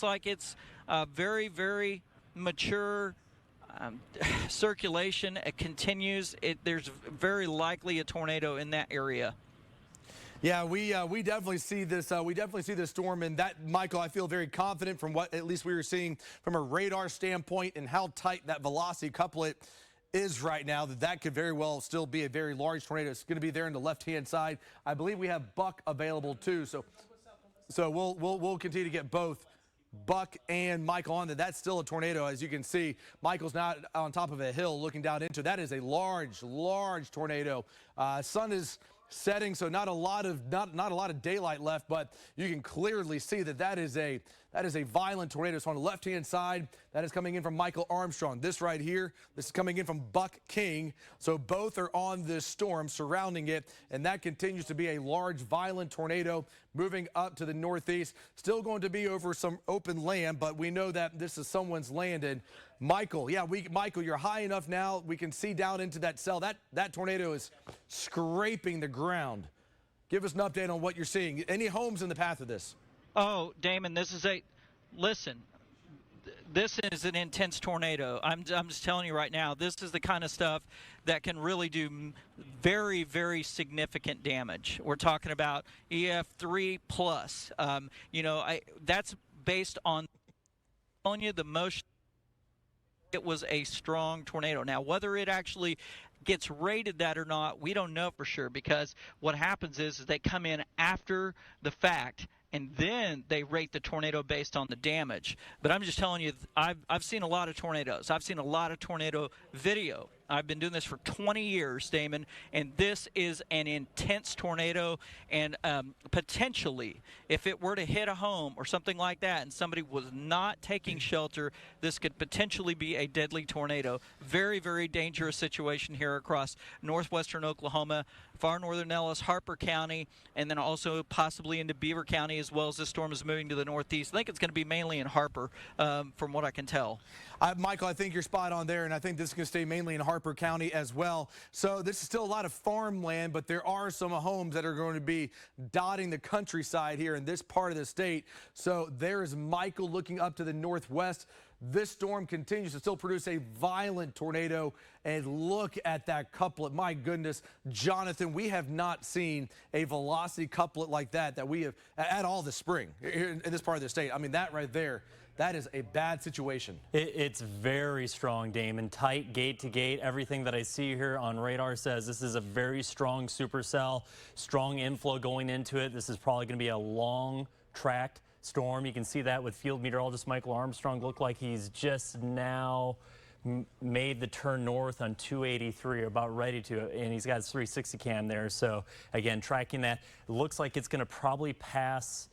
like it's very, very mature um, circulation. It continues. There's very likely a tornado in that area. Yeah, we definitely see this. We definitely see this storm, and that, Michael, I feel very confident from what at least we were seeing from a radar standpoint and how tight that velocity couplet is right now, that could very well still be a very large tornado. It's going to be there on the left-hand side. I believe we have Buck available too, so we'll continue to get both Buck and Michael on there. That's still a tornado, as you can see. Michael's not on top of a hill looking down into it. That is a large, large tornado. Sun is setting, so not a lot of daylight left, but you can clearly see that is a violent tornado. So on the left-hand side, that is coming in from Michael Armstrong. This right here, this is coming in from Buck King. So both are on this storm surrounding it, and that continues to be a large, violent tornado moving up to the northeast. Still going to be over some open land, but we know that this is someone's land. And Michael, Michael, you're high enough now. We can see down into that cell. That tornado is scraping the ground. Give us an update on what you're seeing. Any homes in the path of this? Oh, Damon, this is an intense tornado. I'm just telling you right now, this is the kind of stuff that can really do very, very significant damage. We're talking about EF3 plus. That's based on telling you the motion. It was a strong tornado. Now, whether it actually gets rated that or not, we don't know for sure, because what happens is they come in after the fact, and then they rate the tornado based on the damage. But I'm just telling you, I've seen a lot of tornadoes. I've seen a lot of tornado video. I've been doing this for 20 years, Damon, and this is an intense tornado. And potentially, if it were to hit a home or something like that and somebody was not taking shelter, this could potentially be a deadly tornado. Very, very dangerous situation here across northwestern Oklahoma, far northern Ellis, Harper County, and then also possibly into Beaver County, as well as this storm is moving to the northeast. I think it's going to be mainly in Harper, from what I can tell. Michael, I think you're spot on there, and I think this is going to stay mainly in Harper County as well. So this is still a lot of farmland, but there are some homes that are going to be dotting the countryside here in this part of the state. So there is Michael looking up to the northwest. This storm continues to still produce a violent tornado, and look at that couplet. My goodness, Jonathan, we have not seen a velocity couplet like that we have at all this spring here in this part of the state. I mean, that right there, that is a bad situation. It's very strong, Damon. Tight gate to gate. Everything that I see here on radar says this is a very strong supercell, strong inflow going into it. This is probably going to be a long tracked storm. You can see that with field meteorologist Michael Armstrong. Look like he's just now made the turn north on 283, or about ready to, and he's got his 360 cam there. So again, tracking that. It looks like it's going to probably pass.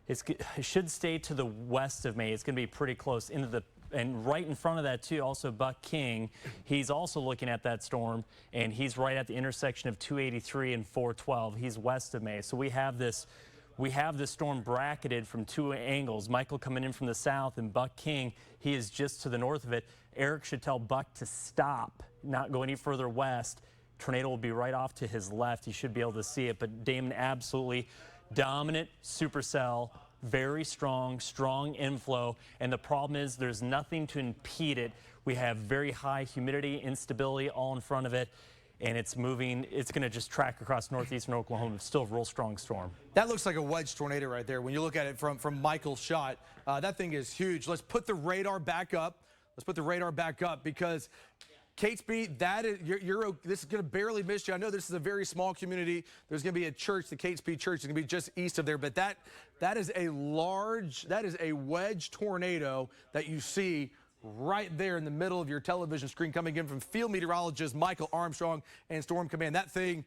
It should stay to the west of me. It's going to be pretty close into the, and right in front of that too, also Buck King. He's also looking at that storm, and he's right at the intersection of 283 and 412. He's west of me. So we have this storm bracketed from two angles. Michael coming in from the south, and Buck King, he is just to the north of it. Eric should tell Buck to stop, not go any further west. Tornado will be right off to his left. He should be able to see it, but Damon, absolutely dominant supercell, very strong inflow, and the problem is there's nothing to impede it. We have very high humidity, instability all in front of it, and it's moving. It's going to just track across northeastern Oklahoma. It's still a real strong storm. That looks like a wedge tornado right there when you look at it from Michael's shot. That thing is huge. Let's put the radar back up. Because Catesby, this is going to barely miss you. I know this is a very small community. There's going to be a church, the Catesby Church, is going to be just east of there. But that is a wedge tornado that you see right there in the middle of your television screen, coming in from field meteorologist Michael Armstrong and Storm Command. That thing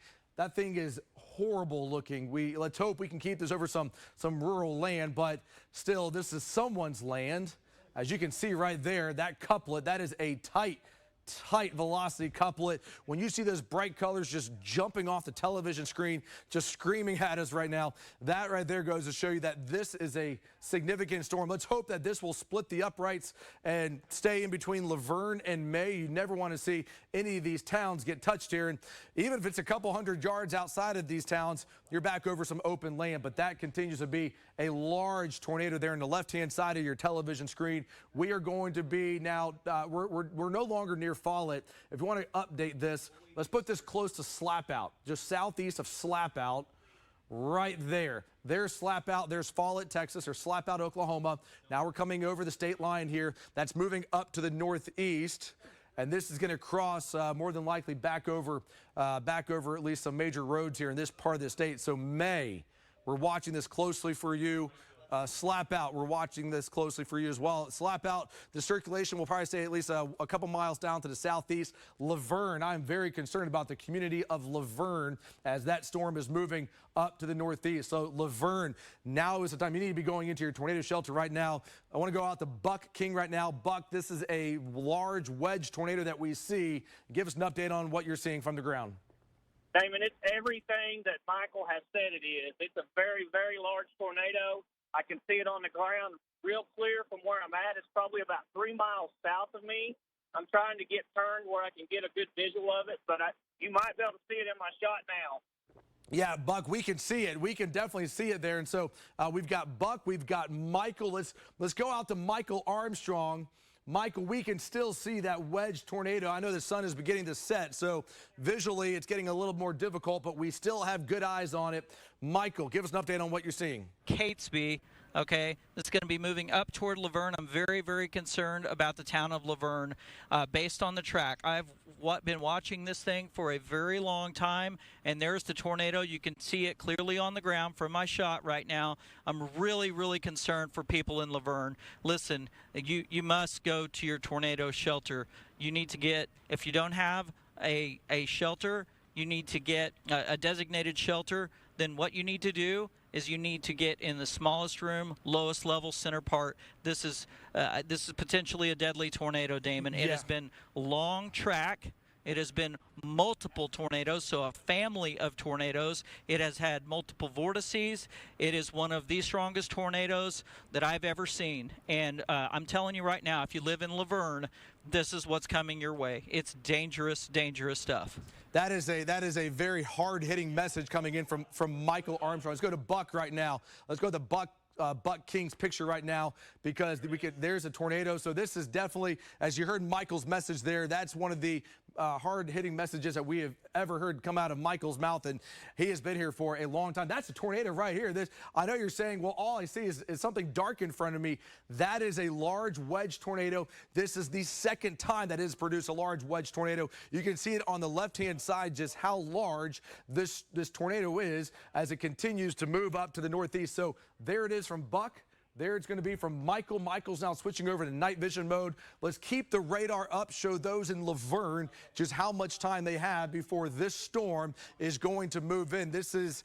is horrible looking. Let's hope we can keep this over some rural land, but still, this is someone's land. As you can see right there, that couplet, that is a tight tight velocity couplet. When you see those bright colors just jumping off the television screen, just screaming at us right now, that right there goes to show you that this is a significant storm. Let's hope that this will split the uprights and stay in between Laverne and May. You never want to see any of these towns get touched here. And even if it's a couple hundred yards outside of these towns, you're back over some open land. But that continues to be a large tornado there on the left-hand side of your television screen. We are going to be now, we're no longer near Follett. If you want to update this, let's put this close to Slapout, just southeast of Slapout, right there. There's Slapout, there's Follett, Texas, or Slapout, Oklahoma. Now we're coming over the state line here. That's moving up to the northeast. And this is going to cross more than likely back over at least some major roads here in this part of the state. So May, we're watching this closely for you. Slapout, we're watching this closely for you as well. Slapout, the circulation will probably stay at least a couple miles down to the southeast. Laverne, I'm very concerned about the community of Laverne as that storm is moving up to the northeast. So Laverne, now is the time. You need to be going into your tornado shelter right now. I want to go out to Buck King right now. Buck, this is a large wedge tornado that we see. Give us an update on what you're seeing from the ground. Damon, it's everything that Michael has said it is. It's a very, very large tornado. I can see it on the ground real clear from where I'm at. It's probably about 3 miles south of me. I'm trying to get turned where I can get a good visual of it, but you might be able to see it in my shot now. Yeah, Buck, we can see it. We can definitely see it there. And so we've got Buck, we've got Michael. Let's go out to Michael Armstrong. Michael, we can still see that wedge tornado. I know the sun is beginning to set, so visually it's getting a little more difficult, but we still have good eyes on it. Michael, give us an update on what you're seeing. Catesby, okay, it's going to be moving up toward Laverne. I'm very, very concerned about the town of Laverne based on the track. I've been watching this thing for a very long time, and there's the tornado. You can see it clearly on the ground from my shot right now. I'm really, really concerned for people in Laverne. Listen, you must go to your tornado shelter. You need to get, if you don't have a shelter, you need to get a designated shelter. Then what you need to do is you need to get in the smallest room, lowest level, center part. This is potentially a deadly tornado, Damon. It has been long track. It has been multiple tornadoes, so a family of tornadoes. It has had multiple vortices. It is one of the strongest tornadoes that I've ever seen. And I'm telling you right now, if you live in Laverne, this is what's coming your way. It's dangerous, dangerous stuff. That is a very hard-hitting message coming in from Michael Armstrong. Let's go to Buck right now. Let's go to Buck King's picture right now because there's a tornado. So this is definitely, as you heard Michael's message there, that's one of the hard-hitting messages that we have ever heard come out of Michael's mouth, and he has been here for a long time. That's a tornado right here. I know you're saying, well, all I see is something dark in front of me. That is a large wedge tornado. This is the second time that it has produced a large wedge tornado. You can see it on the left-hand side just how large this tornado is as it continues to move up to the northeast. So there it is from Buck. There it's going to be from Michael. Michael's now switching over to night vision mode. Let's keep the radar up, show those in Laverne just how much time they have before this storm is going to move in. This is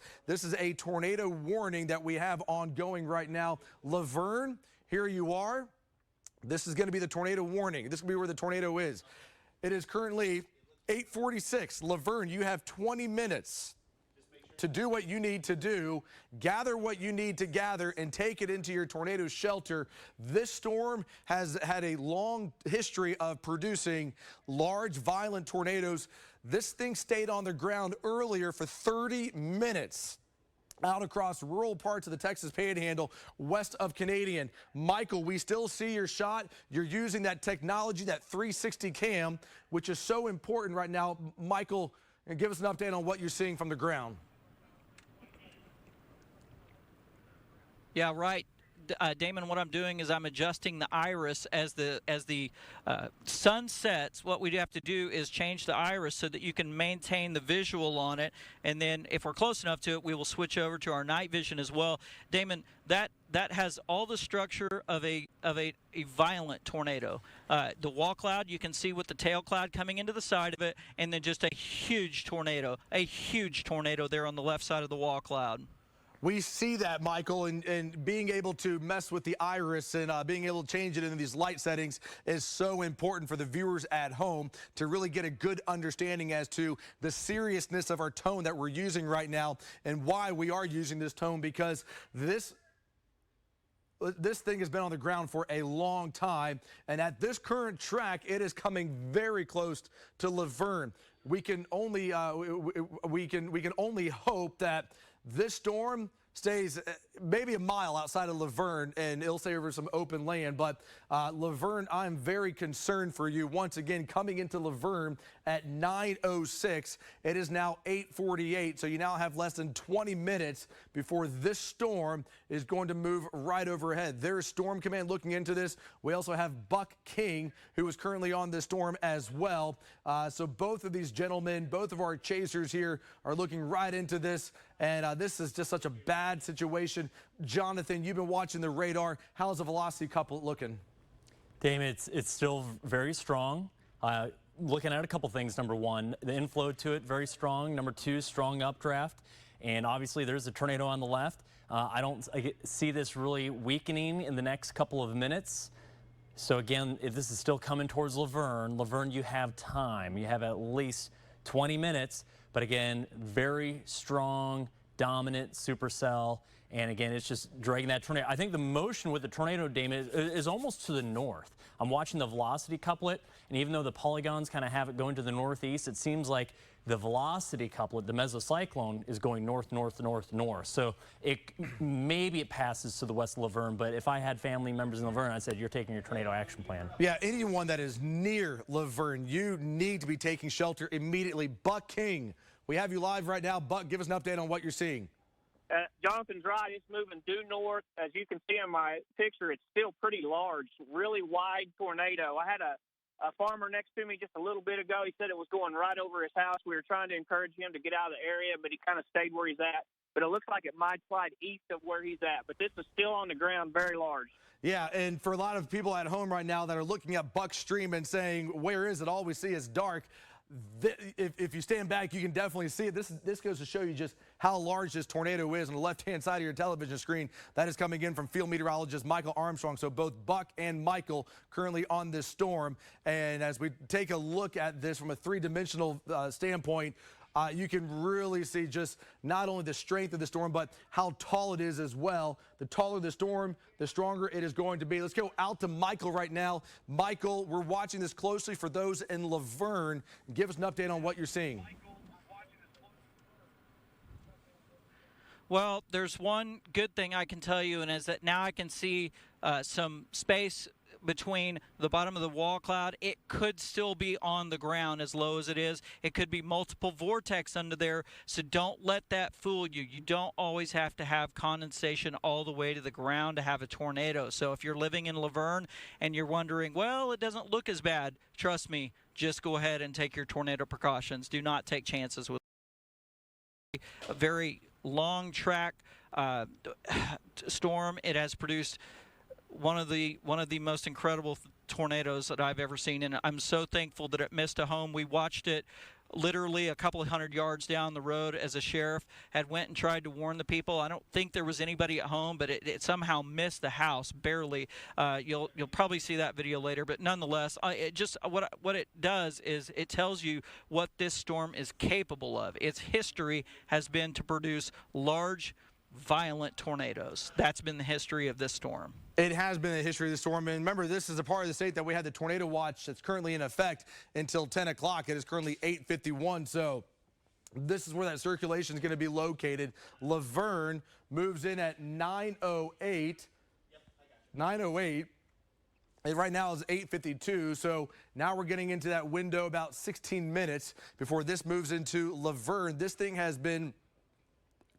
a tornado warning that we have ongoing right now. Laverne, here you are. This is going to be the tornado warning. This will be where the tornado is. It is currently 8:46. Laverne, you have 20 minutes to do what you need to do, gather what you need to gather, and take it into your tornado shelter. This storm has had a long history of producing large, violent tornadoes. This thing stayed on the ground earlier for 30 minutes out across rural parts of the Texas Panhandle, west of Canadian. Michael, we still see your shot. You're using that technology, that 360 cam, which is so important right now. Michael, give us an update on what you're seeing from the ground. Yeah, right. Damon, what I'm doing is I'm adjusting the iris as the sun sets. What we have to do is change the iris so that you can maintain the visual on it. And then if we're close enough to it, we will switch over to our night vision as well. Damon, that has all the structure of a violent tornado. The wall cloud, you can see with the tail cloud coming into the side of it, and then just a huge tornado there on the left side of the wall cloud. We see that, Michael, and being able to mess with the iris and being able to change it into these light settings is so important for the viewers at home to really get a good understanding as to the seriousness of our tone that we're using right now and why we are using this tone, because this thing has been on the ground for a long time, and at this current track, it is coming very close to Laverne. We can only hope that this storm stays maybe a mile outside of Laverne and it'll stay over some open land. But Laverne, I'm very concerned for you. Once again, coming into Laverne at 9:06. It is now 8:48, so you now have less than 20 minutes before this storm is going to move right overhead. There is Storm Command looking into this. We also have Buck King, who is currently on this storm as well. So both of these gentlemen, both of our chasers here, are looking right into this. And this is just such a bad situation. Jonathan, you've been watching the radar. How's the velocity couplet looking? Damon, it's still very strong. Looking at a couple things. Number one, the inflow to it, very strong. Number two, strong updraft. And obviously there's a tornado on the left. I see this really weakening in the next couple of minutes. So again, if this is still coming towards Laverne, you have time. You have at least 20 minutes. But again, very strong, dominant supercell. And again, it's just dragging that tornado. I think the motion with the tornado, Damon, is almost to the north. I'm watching the velocity couplet, and even though the polygons kind of have it going to the northeast, it seems like the velocity couplet, the mesocyclone, is going north, north, north, north. So maybe it passes to the west of Laverne, but if I had family members in Laverne, I said, you're taking your tornado action plan. Yeah, anyone that is near Laverne, you need to be taking shelter immediately. Buck King, we have you live right now. Buck, give us an update on what you're seeing. Jonathan's right. It's moving due north. As you can see in my picture, it's still pretty large, really wide tornado. I had a farmer next to me just a little bit ago. He said it was going right over his house. We were trying to encourage him to get out of the area, but he kind of stayed where he's at. But it looks like it might slide east of where he's at. But this is still on the ground, very large. Yeah, and for a lot of people at home right now that are looking at Buck's stream and saying, where is it? All we see is dark. If you stand back, you can definitely see it. This goes to show you just how large this tornado is. On the left-hand side of your television screen, that is coming in from field meteorologist Michael Armstrong. So both Buck and Michael currently on this storm. And as we take a look at this from a three-dimensional standpoint, you can really see just not only the strength of the storm, but how tall it is as well. The taller the storm, the stronger it is going to be. Let's go out to Michael right now. Michael, we're watching this closely for those in Laverne. Give us an update on what you're seeing. Well, there's one good thing I can tell you, and is that now I can see some space between the bottom of the wall cloud. It could still be on the ground as low as it is. It could be multiple vortex under there, so don't let that fool you. You don't always have to have condensation all the way to the ground to have a tornado. So if you're living in Laverne and you're wondering, well, it doesn't look as bad, trust me, just go ahead and take your tornado precautions. Do not take chances with a very long track storm. It has produced one of the most incredible tornadoes that I've ever seen, and I'm so thankful that it missed a home. We watched it literally a couple of hundred yards down the road as a sheriff had went and tried to warn the people. I don't think there was anybody at home, but it somehow missed the house barely. You'll probably see that video later, but nonetheless, what it does is it tells you what this storm is capable of. Its history has been to produce large, violent tornadoes. That's been the history of this storm. It has been the history of the storm. And remember, this is a part of the state that we had the tornado watch that's currently in effect until 10 o'clock. It is currently 8:51. So this is where that circulation is going to be located. Laverne moves in at 9:08. 9:08. And right now is 8:52. So now we're getting into that window about 16 minutes before this moves into Laverne. This thing has been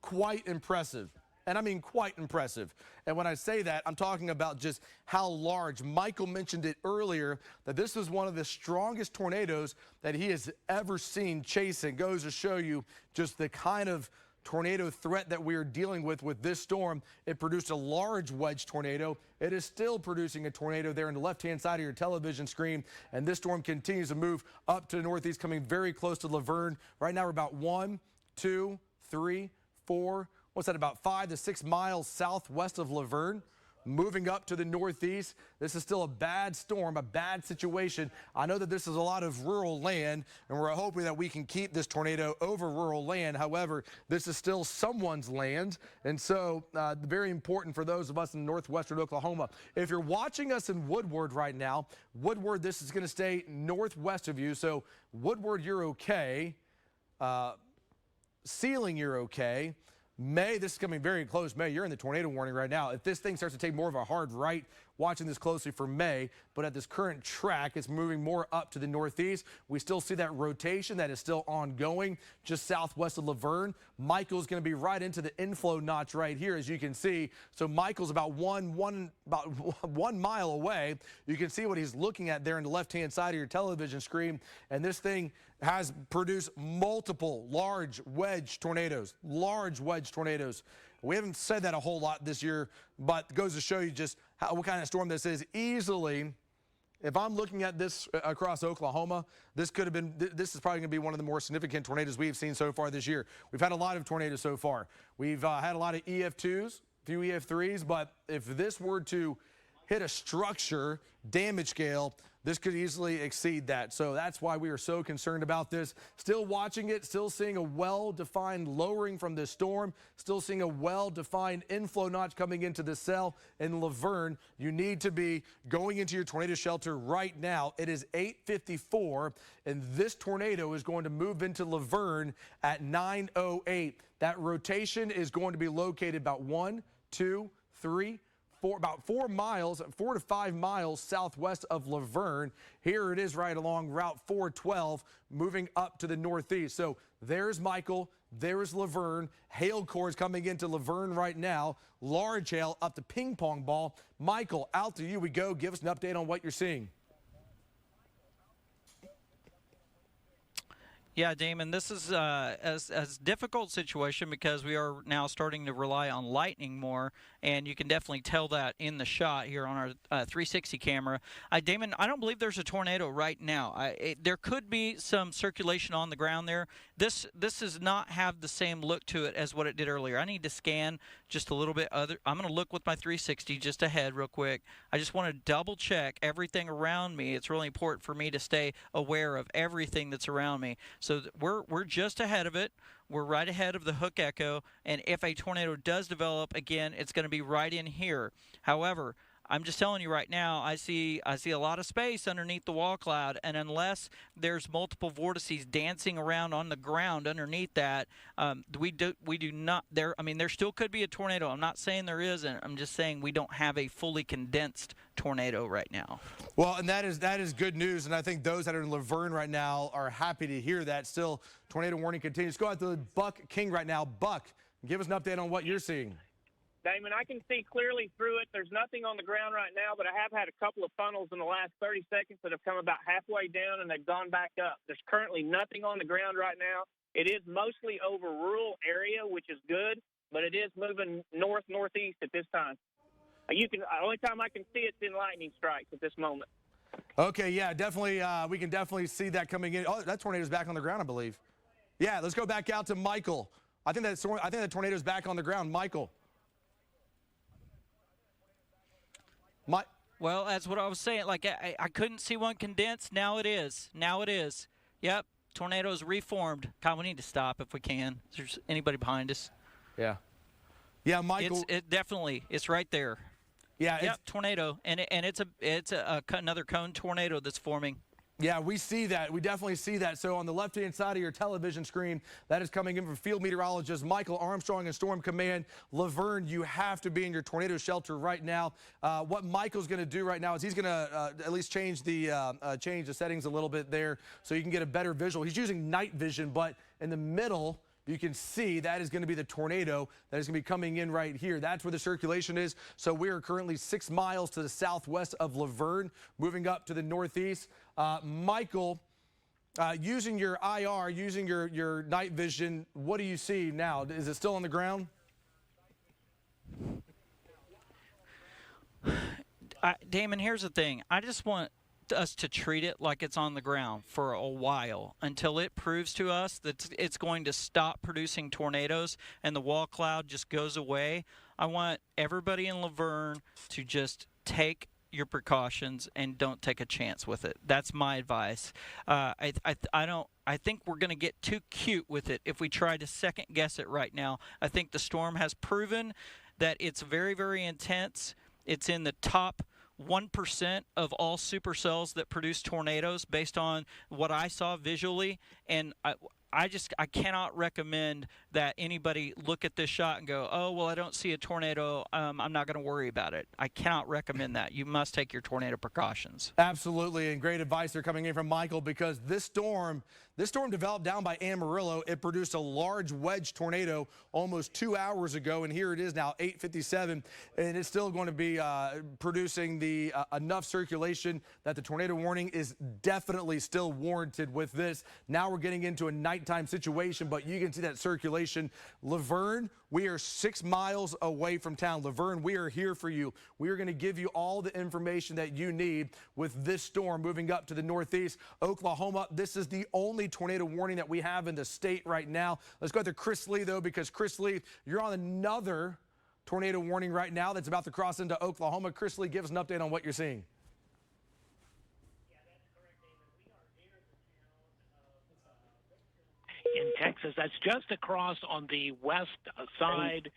quite impressive. And I mean quite impressive. And when I say that, I'm talking about just how large. Michael mentioned it earlier that this was one of the strongest tornadoes that he has ever seen chasing. Goes to show you just the kind of tornado threat that we are dealing with this storm. It produced a large wedge tornado. It is still producing a tornado there on the left-hand side of your television screen. And this storm continues to move up to the northeast, coming very close to Laverne. Right now we're about 1, 2, 3, 4. what's that, about 5 to 6 miles southwest of Laverne. Moving up to the northeast, this is still a bad storm, a bad situation. I know that this is a lot of rural land, and we're hoping that we can keep this tornado over rural land. However, this is still someone's land, and so very important for those of us in northwestern Oklahoma. If you're watching us in Woodward right now, Woodward, this is going to stay northwest of you, so Woodward, you're okay. Sealing, you're okay. May, this is coming very close. May, you're in the tornado warning right now. If this thing starts to take more of a hard right, watching this closely for May, but at this current track, it's moving more up to the northeast. We still see that rotation that is still ongoing just southwest of Laverne. Michael's going to be right into the inflow notch right here, as you can see. So Michael's about one mile away. You can see what he's looking at there on the left-hand side of your television screen, and this thing has produced multiple large wedge tornadoes. We haven't said that a whole lot this year, but it goes to show you just what kind of storm this is. Easily, if I'm looking at this across Oklahoma, this is probably going to be one of the more significant tornadoes we've seen so far this year. We've had a lot of tornadoes so far. We've had a lot of EF2s, a few EF3s, but if this were to hit a structure damage scale, this could easily exceed that. So that's why we are so concerned about this. Still watching it, still seeing a well-defined lowering from this storm, still seeing a well-defined inflow notch coming into the cell in Laverne. You need to be going into your tornado shelter right now. It is 8:54, and this tornado is going to move into Laverne at 9:08. That rotation is going to be located about 1, 2, 3, about 4 to 5 miles southwest of Laverne. Here it is right along Route 412, moving up to the northeast. So there's Michael, there's Laverne. Hail cores coming into Laverne right now. Large hail up to ping pong ball. Michael, out to you we go. Give us an update on what you're seeing. Yeah, Damon, this is as difficult situation because we are now starting to rely on lightning more, and you can definitely tell that in the shot here on our 360 camera. Damon, I don't believe there's a tornado right now. There could be some circulation on the ground there. This does not have the same look to it as what it did earlier. I need to scan just a little bit other. I'm going to look with my 360 just ahead real quick. I just want to double check everything around me. It's really important for me to stay aware of everything that's around me. So we're just ahead of it. We're right ahead of the Hook Echo, and if a tornado does develop again, it's going to be right in here. However, I'm just telling you right now, I see a lot of space underneath the wall cloud, and unless there's multiple vortices dancing around on the ground underneath that, we do not there. I mean, there still could be a tornado. I'm not saying there isn't. I'm just saying we don't have a fully condensed tornado right now. Well, and that is good news, and I think those that are in Laverne right now are happy to hear that. Still, tornado warning continues. Go out to Buck King right now. Buck, give us an update on what you're seeing. Damon, I can see clearly through it. There's nothing on the ground right now, but I have had a couple of funnels in the last 30 seconds that have come about halfway down and they've gone back up. There's currently nothing on the ground right now. It is mostly over rural area, which is good, but it is moving northeast at this time. The only time I can see it's in lightning strikes at this moment. Okay, yeah, definitely. We can definitely see that coming in. Oh, that tornado's back on the ground, I believe. Yeah, let's go back out to Michael. I think that tornado's back on the ground. Michael. Well, that's what I was saying. Like, I couldn't see one condensed. Now it is. Yep, tornado's reformed. Kyle, we need to stop if we can. Is there anybody behind us? Yeah, Michael. It's right there. Yeah. Yep, tornado, and it's another cone tornado that's forming. Yeah, we see that. We definitely see that. So on the left-hand side of your television screen, that is coming in from field meteorologist Michael Armstrong and Storm Command. Laverne, you have to be in your tornado shelter right now. What Michael's going to do right now is he's going to at least change the settings a little bit there so you can get a better visual. He's using night vision, but in the middle, you can see that is going to be the tornado that is going to be coming in right here. That's where the circulation is. So we are currently 6 miles to the southwest of Laverne, moving up to the northeast. Michael, using your IR, using your night vision, what do you see now? Is it still on the ground? Damon, here's the thing. I just want us to treat it like it's on the ground for a while until it proves to us that it's going to stop producing tornadoes and the wall cloud just goes away. I want everybody in Laverne to just take your precautions and don't take a chance with it. That's my advice. I think we're going to get too cute with it if we try to second guess it right now. I think the storm has proven that it's very, very intense. It's in the top 1% of all supercells that produce tornadoes based on what I saw visually. And I cannot recommend that anybody look at this shot and go, oh, well, I don't see a tornado. I'm not going to worry about it. I cannot recommend that. You must take your tornado precautions. Absolutely, and great advice there coming in from Michael, because this storm developed down by Amarillo. It produced a large wedge tornado almost 2 hours ago, and here it is now, 8:57, and it's still going to be producing the enough circulation that the tornado warning is definitely still warranted with this. Now we're getting into a nighttime situation, but you can see that circulation. Laverne, we are 6 miles away from town. Laverne, we are here for you. We are going to give you all the information that you need with this storm moving up to the northeast. Oklahoma, this is the only tornado warning that we have in the state right now. Let's go to Chris Lee, though, because Chris Lee, you're on another tornado warning right now that's about to cross into Oklahoma. Chris Lee, give us an update on what you're seeing. In Texas, that's just across on the west side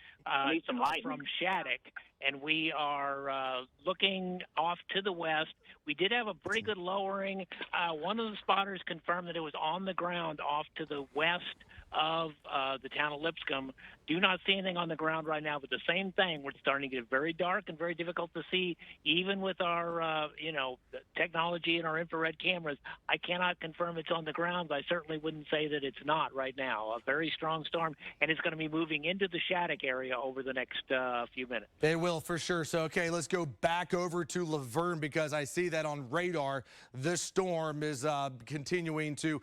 from Shattuck, and we are looking off to the west. We did have a pretty good lowering. One of the spotters confirmed that it was on the ground off to the west of the town of Lipscomb. Do not see anything on the ground right now, but the same thing. We're starting to get very dark and very difficult to see, even with our, technology and our infrared cameras. I cannot confirm it's on the ground, but I certainly wouldn't say that it's not right now. A very strong storm, and it's going to be moving into the Shattuck area over the next few minutes. It will, for sure. So, okay, let's go back over to Laverne, because I see that on radar, this storm is continuing to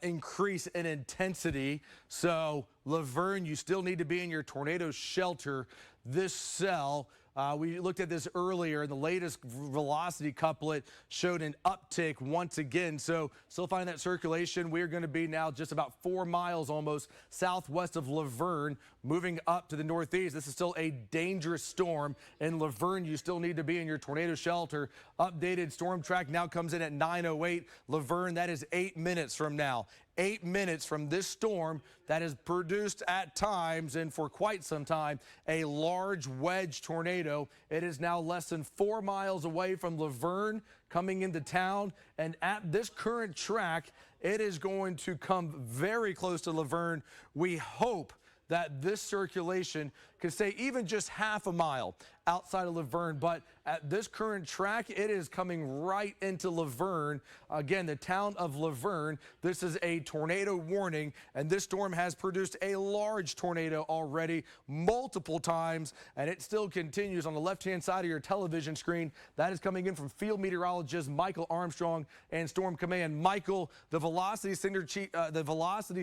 increase in intensity. So, Laverne, you still need to be in your tornado shelter. This cell, we looked at this earlier, and the latest velocity couplet showed an uptick once again. So still finding that circulation. We're going to be now just about 4 miles almost southwest of Laverne, moving up to the northeast. This is still a dangerous storm. In Laverne, you still need to be in your tornado shelter. Updated storm track now comes in at 9:08. Laverne, that is 8 minutes from now. 8 minutes from this storm that has produced at times and for quite some time a large wedge tornado. It is now less than 4 miles away from Laverne, coming into town, and at this current track, it is going to come very close to Laverne. We hope that this circulation can stay even just half a mile outside of Laverne, but at this current track, it is coming right into Laverne. Again, the town of Laverne. This is a tornado warning, and this storm has produced a large tornado already multiple times, and it still continues on the left-hand side of your television screen. That is coming in from field meteorologist Michael Armstrong and Storm Command. Michael, the velocity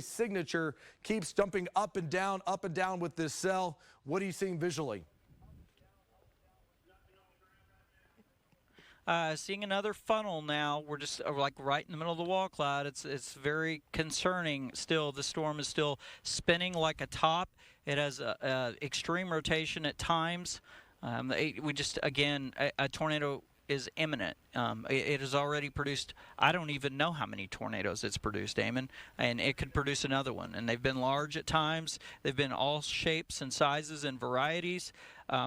signature keeps jumping up and down with this cell. What are you seeing visually? Seeing another funnel now. We're just like right in the middle of the wall cloud. It's very concerning still. The storm is still spinning like a top. It has extreme rotation at times. We just, again, a tornado is imminent. It has already produced, I don't even know how many tornadoes it's produced, Damon, and it could produce another one. And they've been large at times. They've been all shapes and sizes and varieties,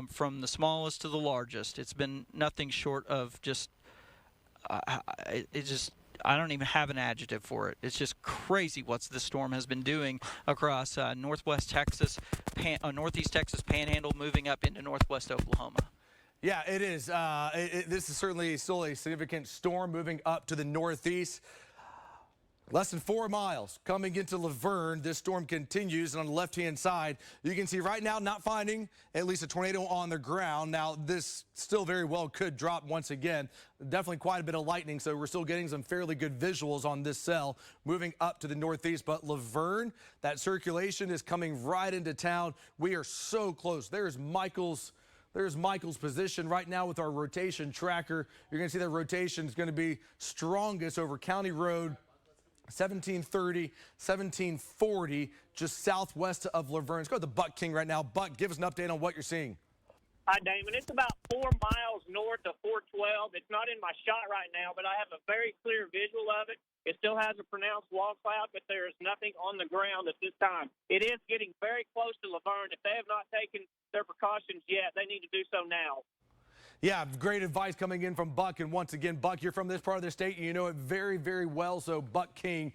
from the smallest to the largest. It's been nothing short of just, I don't even have an adjective for it. It's just crazy what this storm has been doing across northwest Texas, northeast Texas Panhandle, moving up into northwest Oklahoma. Yeah, it is. This is certainly still a significant storm moving up to the northeast. Less than 4 miles coming into Laverne. This storm continues, and on the left-hand side, you can see right now not finding at least a tornado on the ground. Now, this still very well could drop once again. Definitely quite a bit of lightning, so we're still getting some fairly good visuals on this cell moving up to the northeast. But Laverne, that circulation is coming right into town. We are so close. There's Michael's There's Michael's position right now with our rotation tracker. You're going to see that rotation is going to be strongest over County Road 1730, 1740, just southwest of Laverne. Let's go to the Buck King right now. Buck, give us an update on what you're seeing. Hi, Damon. It's about 4 miles north of 412. It's not in my shot right now, but I have a very clear visual of it. It still has a pronounced wall cloud, but there is nothing on the ground at this time. It is getting very close to Laverne. If they have not taken their precautions yet, they need to do so now. Yeah, great advice coming in from Buck. And once again, Buck, you're from this part of the state, and you know it very, very well. So Buck King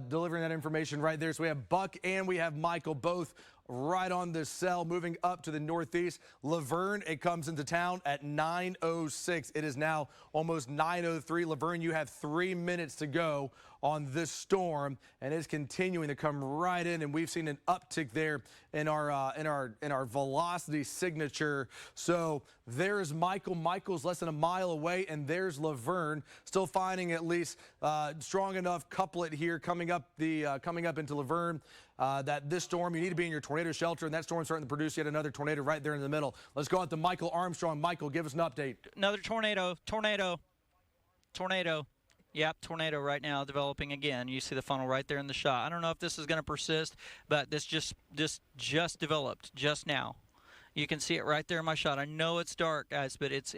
delivering that information right there. So we have Buck and we have Michael both right on the cell. Moving up to the northeast, Laverne, it comes into town at 9:06. It is now almost 9:03. Laverne, you have 3 minutes to go on this storm, and it's continuing to come right in, and we've seen an uptick there in our velocity signature. So there's Michael. Michael's less than a mile away, and there's Laverne, still finding at least strong enough couplet here coming up into Laverne. That this storm, you need to be in your tornado shelter, and that storm's starting to produce yet another tornado right there in the middle. Let's go out to Michael Armstrong. Michael, give us an update. Another tornado. Yep, tornado right now developing again. You see the funnel right there in the shot. I don't know if this is going to persist, but this just developed just now. You can see it right there in my shot. I know it's dark, guys, but it's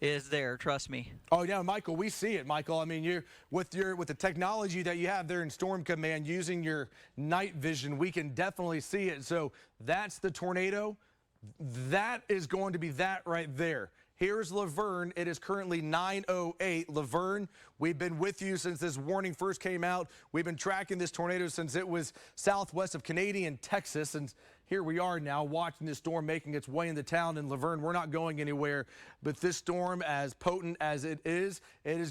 there. Trust me. Oh yeah, Michael, we see it, Michael. I mean, you're with the technology that you have there in Storm Command, using your night vision, we can definitely see it. So that's the tornado. That is going to be that right there. Here's Laverne. It is currently 9:08. Laverne, we've been with you since this warning first came out. We've been tracking this tornado since it was southwest of Canadian, Texas, and here we are now watching this storm making its way into town. In Laverne, we're not going anywhere, but this storm, as potent as it is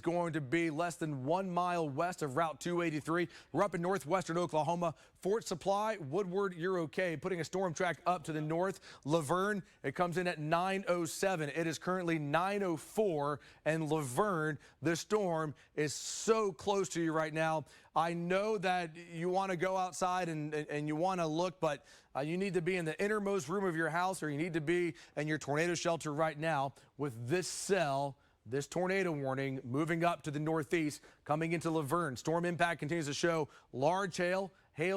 going to be less than 1 mile west of Route 283. We're up in northwestern Oklahoma. Fort Supply, Woodward, you're okay. Putting a storm track up to the north. Laverne, it comes in at 9:07. It is currently 9:04, and Laverne, the storm, is so close to you right now. I know that you want to go outside and you want to look, but you need to be in the innermost room of your house, or you need to be in your tornado shelter right now with this cell. This tornado warning moving up to the northeast, coming into Laverne. Storm impact continues to show large hail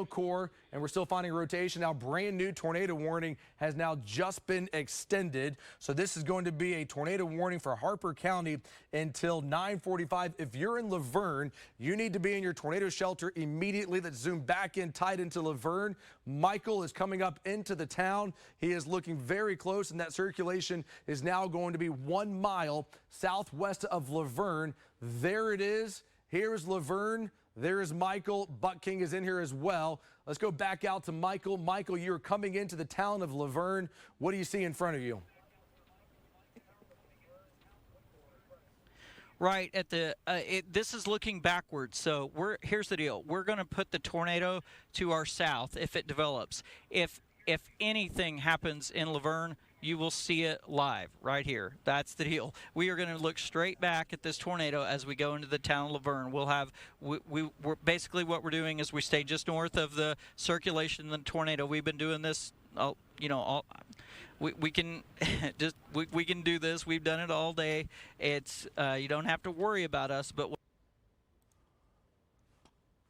core, and we're still finding rotation. Now, brand new tornado warning has now just been extended. So this is going to be a tornado warning for Harper County until 9:45. If you're in Laverne, you need to be in your tornado shelter immediately. Let's zoom back in tight into Laverne. Michael is coming up into the town. He is looking very close, and that circulation is now going to be 1 mile southwest of Laverne. There it is. Here's Laverne. There is Michael. Buck King is in here as well. Let's go back out to Michael. Michael, you're coming into the town of Laverne. What do you see in front of you? Right at the this is looking backwards. So here's the deal. We're going to put the tornado to our south if it develops. If anything happens in Laverne, you will see it live right here. That's the deal. We are going to look straight back at this tornado as we go into the town of Laverne. We'll have we're basically what we're doing is we stay just north of the circulation of the tornado. We've been doing this, we can we can do this. We've done it all day. It's you don't have to worry about us, but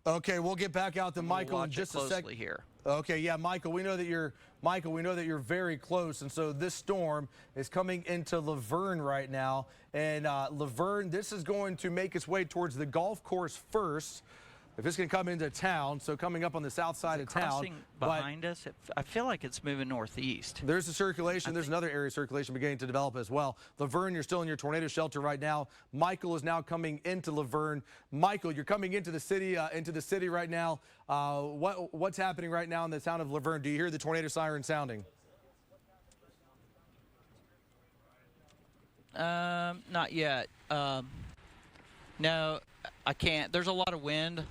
okay, we'll get back out to Michael we'll in just a second here. Okay, yeah, Michael, we know that you're very close, and so this storm is coming into Laverne right now, and Laverne, this is going to make its way towards the golf course first. If it's going to come into town, so coming up on the south side of town. Crossing behind us, I feel like it's moving northeast. There's a circulation. There's another area of circulation beginning to develop as well. Laverne, you're still in your tornado shelter right now. Michael is now coming into Laverne. Michael, you're coming into the city right now. What's happening right now in the town of Laverne? Do you hear the tornado siren sounding? Not yet. No, I can't. There's a lot of wind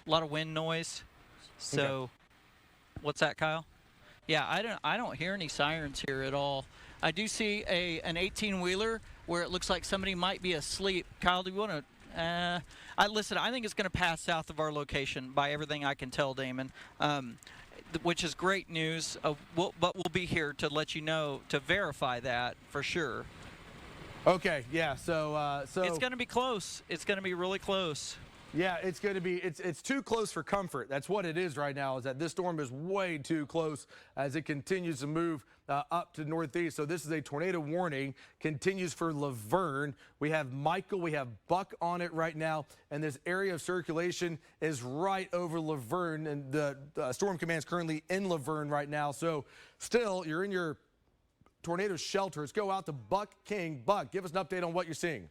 noise. So, okay. What's that, Kyle? Yeah, I don't hear any sirens here at all. I do see an 18-wheeler where it looks like somebody might be asleep. Kyle, do you want to? Listen, I think it's going to pass south of our location by everything I can tell, Damon. which is great news. But we'll be here to let you know, to verify that for sure. Okay, yeah. So It's going to be close. It's going to be really close. yeah, it's going to be, it's too close for comfort. That's what it is right now, is that this storm is way too close as it continues to move up to northeast. So this is a tornado warning, continues for Laverne. We have Michael, we have Buck on it right now, and this area of circulation is right over Laverne, and the storm command is currently in Laverne right now. So still, you're in your tornado shelter. Let's go out to Buck King. Buck, give us an update on what you're seeing.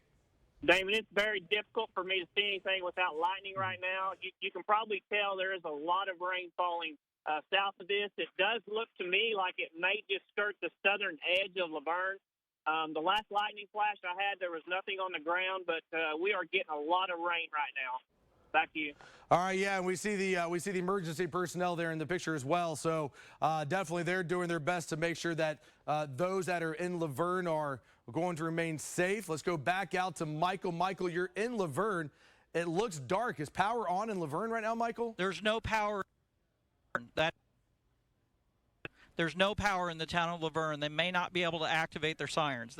Damon, it's very difficult for me to see anything without lightning right now. You can probably tell there is a lot of rain falling south of this. It does look to me like it may just skirt the southern edge of Laverne. The last lightning flash I had, there was nothing on the ground, but we are getting a lot of rain right now. Back to you. All right, yeah, and we see the emergency personnel there in the picture as well. So definitely they're doing their best to make sure that those that are in Laverne are going to remain safe. Let's go back out to Michael. Michael, you're in Laverne. It looks dark. Is power on in Laverne right now, Michael? There's no power. There's no power in the town of Laverne. They may not be able to activate their sirens.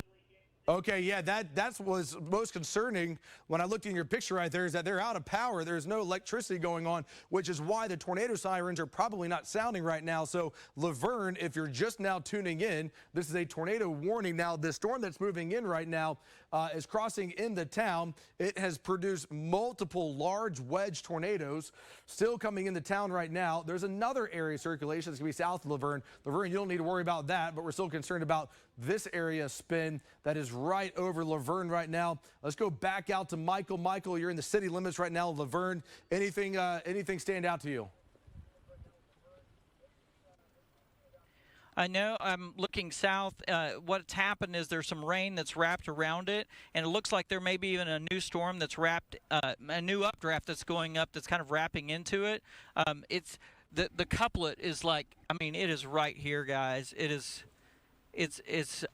Okay, yeah, that was most concerning when I looked in your picture right there, is that they're out of power. There's no electricity going on, which is why the tornado sirens are probably not sounding right now. So Laverne, if you're just now tuning in, this is a tornado warning. Now, the storm that's moving in right now is crossing in the town. It has produced multiple large wedge tornadoes still coming into town right now. There's another area of circulation that's going to be south of Laverne. Laverne, you don't need to worry about that, but we're still concerned about this area spin that is right over Laverne right now. Let's go back out to Michael. Michael, you're in the city limits right now, Laverne. Anything stand out to you? I know I'm looking south. What's happened is there's some rain that's wrapped around it, and it looks like there may be even a new storm that's wrapped, a new updraft that's going up that's kind of wrapping into it. It's the couplet is like, I mean, it is right here, guys. It is. It's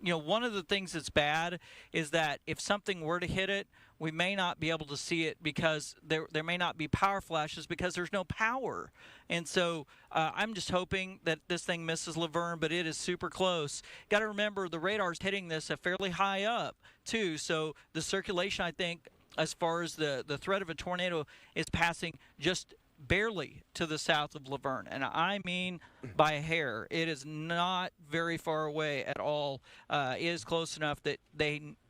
you know, one of the things that's bad is that if something were to hit it, we may not be able to see it because there may not be power flashes because there's no power. And so I'm just hoping that this thing misses Laverne, but it is super close. Got to remember the radar's hitting this fairly high up too, so the circulation, I think, as far as the threat of a tornado, is passing just barely to the south of Laverne, and I mean by a hair. It is not very far away at all. It is close enough that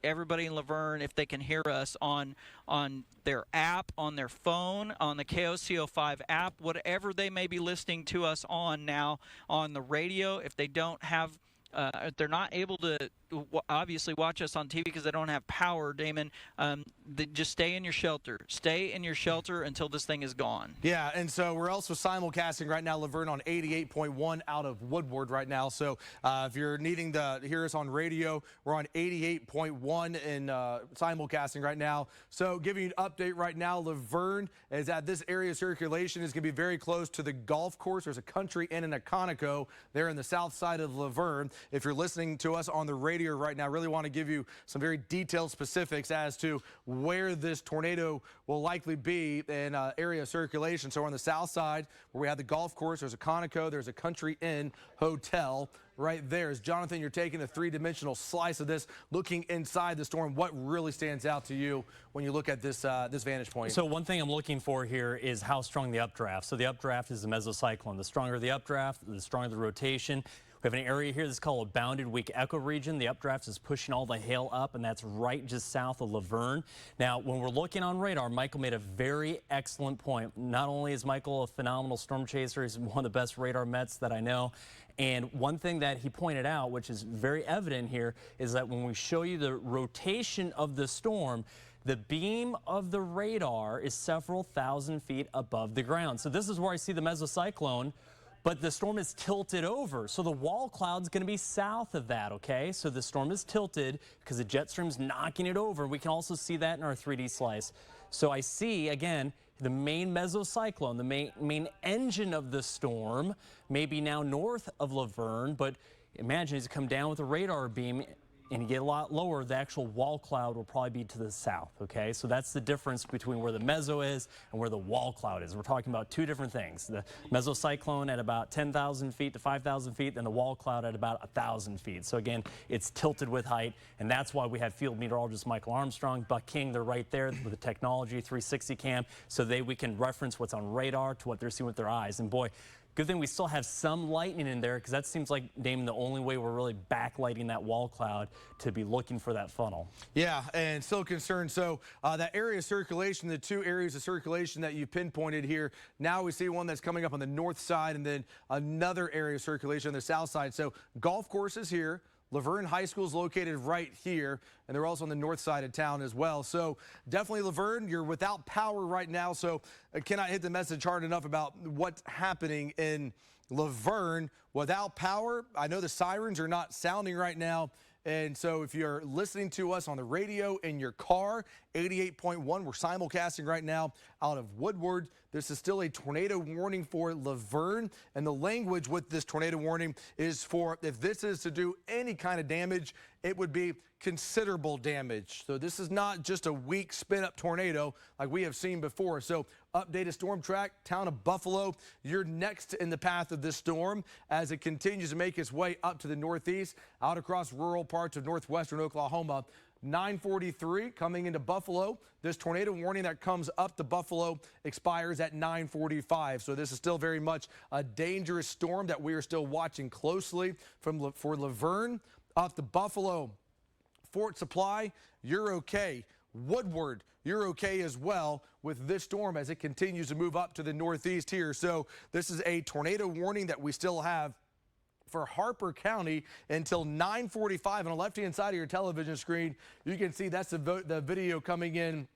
everybody in Laverne, if they can hear us on their app, on their phone, on the KOCO5 app, whatever they may be listening to us on now on the radio, if they don't have if they're not able to obviously watch us on TV because they don't have power, Damon, just stay in your shelter. Stay in your shelter until this thing is gone. Yeah, and so we're also simulcasting right now, Laverne, on 88.1 out of Woodward right now. So if you're needing to hear us on radio, we're on 88.1 and simulcasting right now. So giving you an update right now, Laverne is at this area of circulation is going to be very close to the golf course. There's a Country Inn and a KOCO there in the south side of Laverne. If you're listening to us on the radio right now, I really want to give you some very detailed specifics as to where this tornado will likely be in area of circulation. So on the south side, where we have the golf course, there's a KOCO, there's a Country Inn hotel right there. As Jonathan, you're taking a three-dimensional slice of this, looking inside the storm. What really stands out to you when you look at this this vantage point? So one thing I'm looking for here is how strong the updraft. So the updraft is the mesocyclone. The stronger the updraft, the stronger the rotation. We have an area here that's called a bounded weak echo region. The updraft is pushing all the hail up, and that's right just south of Laverne. Now, when we're looking on radar, Michael made a very excellent point. Not only is Michael a phenomenal storm chaser, he's one of the best radar Mets that I know. And one thing that he pointed out, which is very evident here, is that when we show you the rotation of the storm, the beam of the radar is several thousand feet above the ground. So this is where I see the mesocyclone. But the storm is tilted over, so the wall cloud's going to be south of that, okay? So the storm is tilted because the jet stream's knocking it over. We can also see that in our 3D slice. So I see, again, the main mesocyclone, the main engine of the storm, may be now north of Laverne, but imagine as you come down with a radar beam and you get a lot lower, the actual wall cloud will probably be to the south, okay? So that's the difference between where the meso is and where the wall cloud is. We're talking about two different things. The mesocyclone at about 10,000 feet to 5,000 feet, and the wall cloud at about 1,000 feet. So again, it's tilted with height, and that's why we have field meteorologist Michael Armstrong, Buck King, they're right there with the technology 360 cam, so we can reference what's on radar to what they're seeing with their eyes. And boy, good thing we still have some lightning in there, because that seems like, Damon, the only way we're really backlighting that wall cloud to be looking for that funnel. Yeah, and still concerned. So that area of circulation, the two areas of circulation that you pinpointed here, now we see one that's coming up on the north side and then another area of circulation on the south side. So golf courses here. Laverne High School is located right here, and they're also on the north side of town as well. So definitely, Laverne, you're without power right now, so I cannot hit the message hard enough about what's happening in Laverne. Without power, I know the sirens are not sounding right now, and so if you're listening to us on the radio in your car, 88.1, we're simulcasting right now out of Woodward. This is still a tornado warning for Laverne, and the language with this tornado warning is for, if this is to do any kind of damage, it would be considerable damage. So this is not just a weak spin-up tornado like we have seen before. So updated storm track, town of Buffalo, you're next in the path of this storm as it continues to make its way up to the northeast, out across rural parts of northwestern Oklahoma. 9:43 coming into Buffalo. This tornado warning that comes up to Buffalo expires at 9:45. So this is still very much a dangerous storm that we are still watching closely for Laverne up to Buffalo. Fort Supply, you're okay. Woodward, you're okay as well with this storm as it continues to move up to the northeast here. So this is a tornado warning that we still have for Harper County until 9:45. On the left-hand side of your television screen, you can see that's the video coming in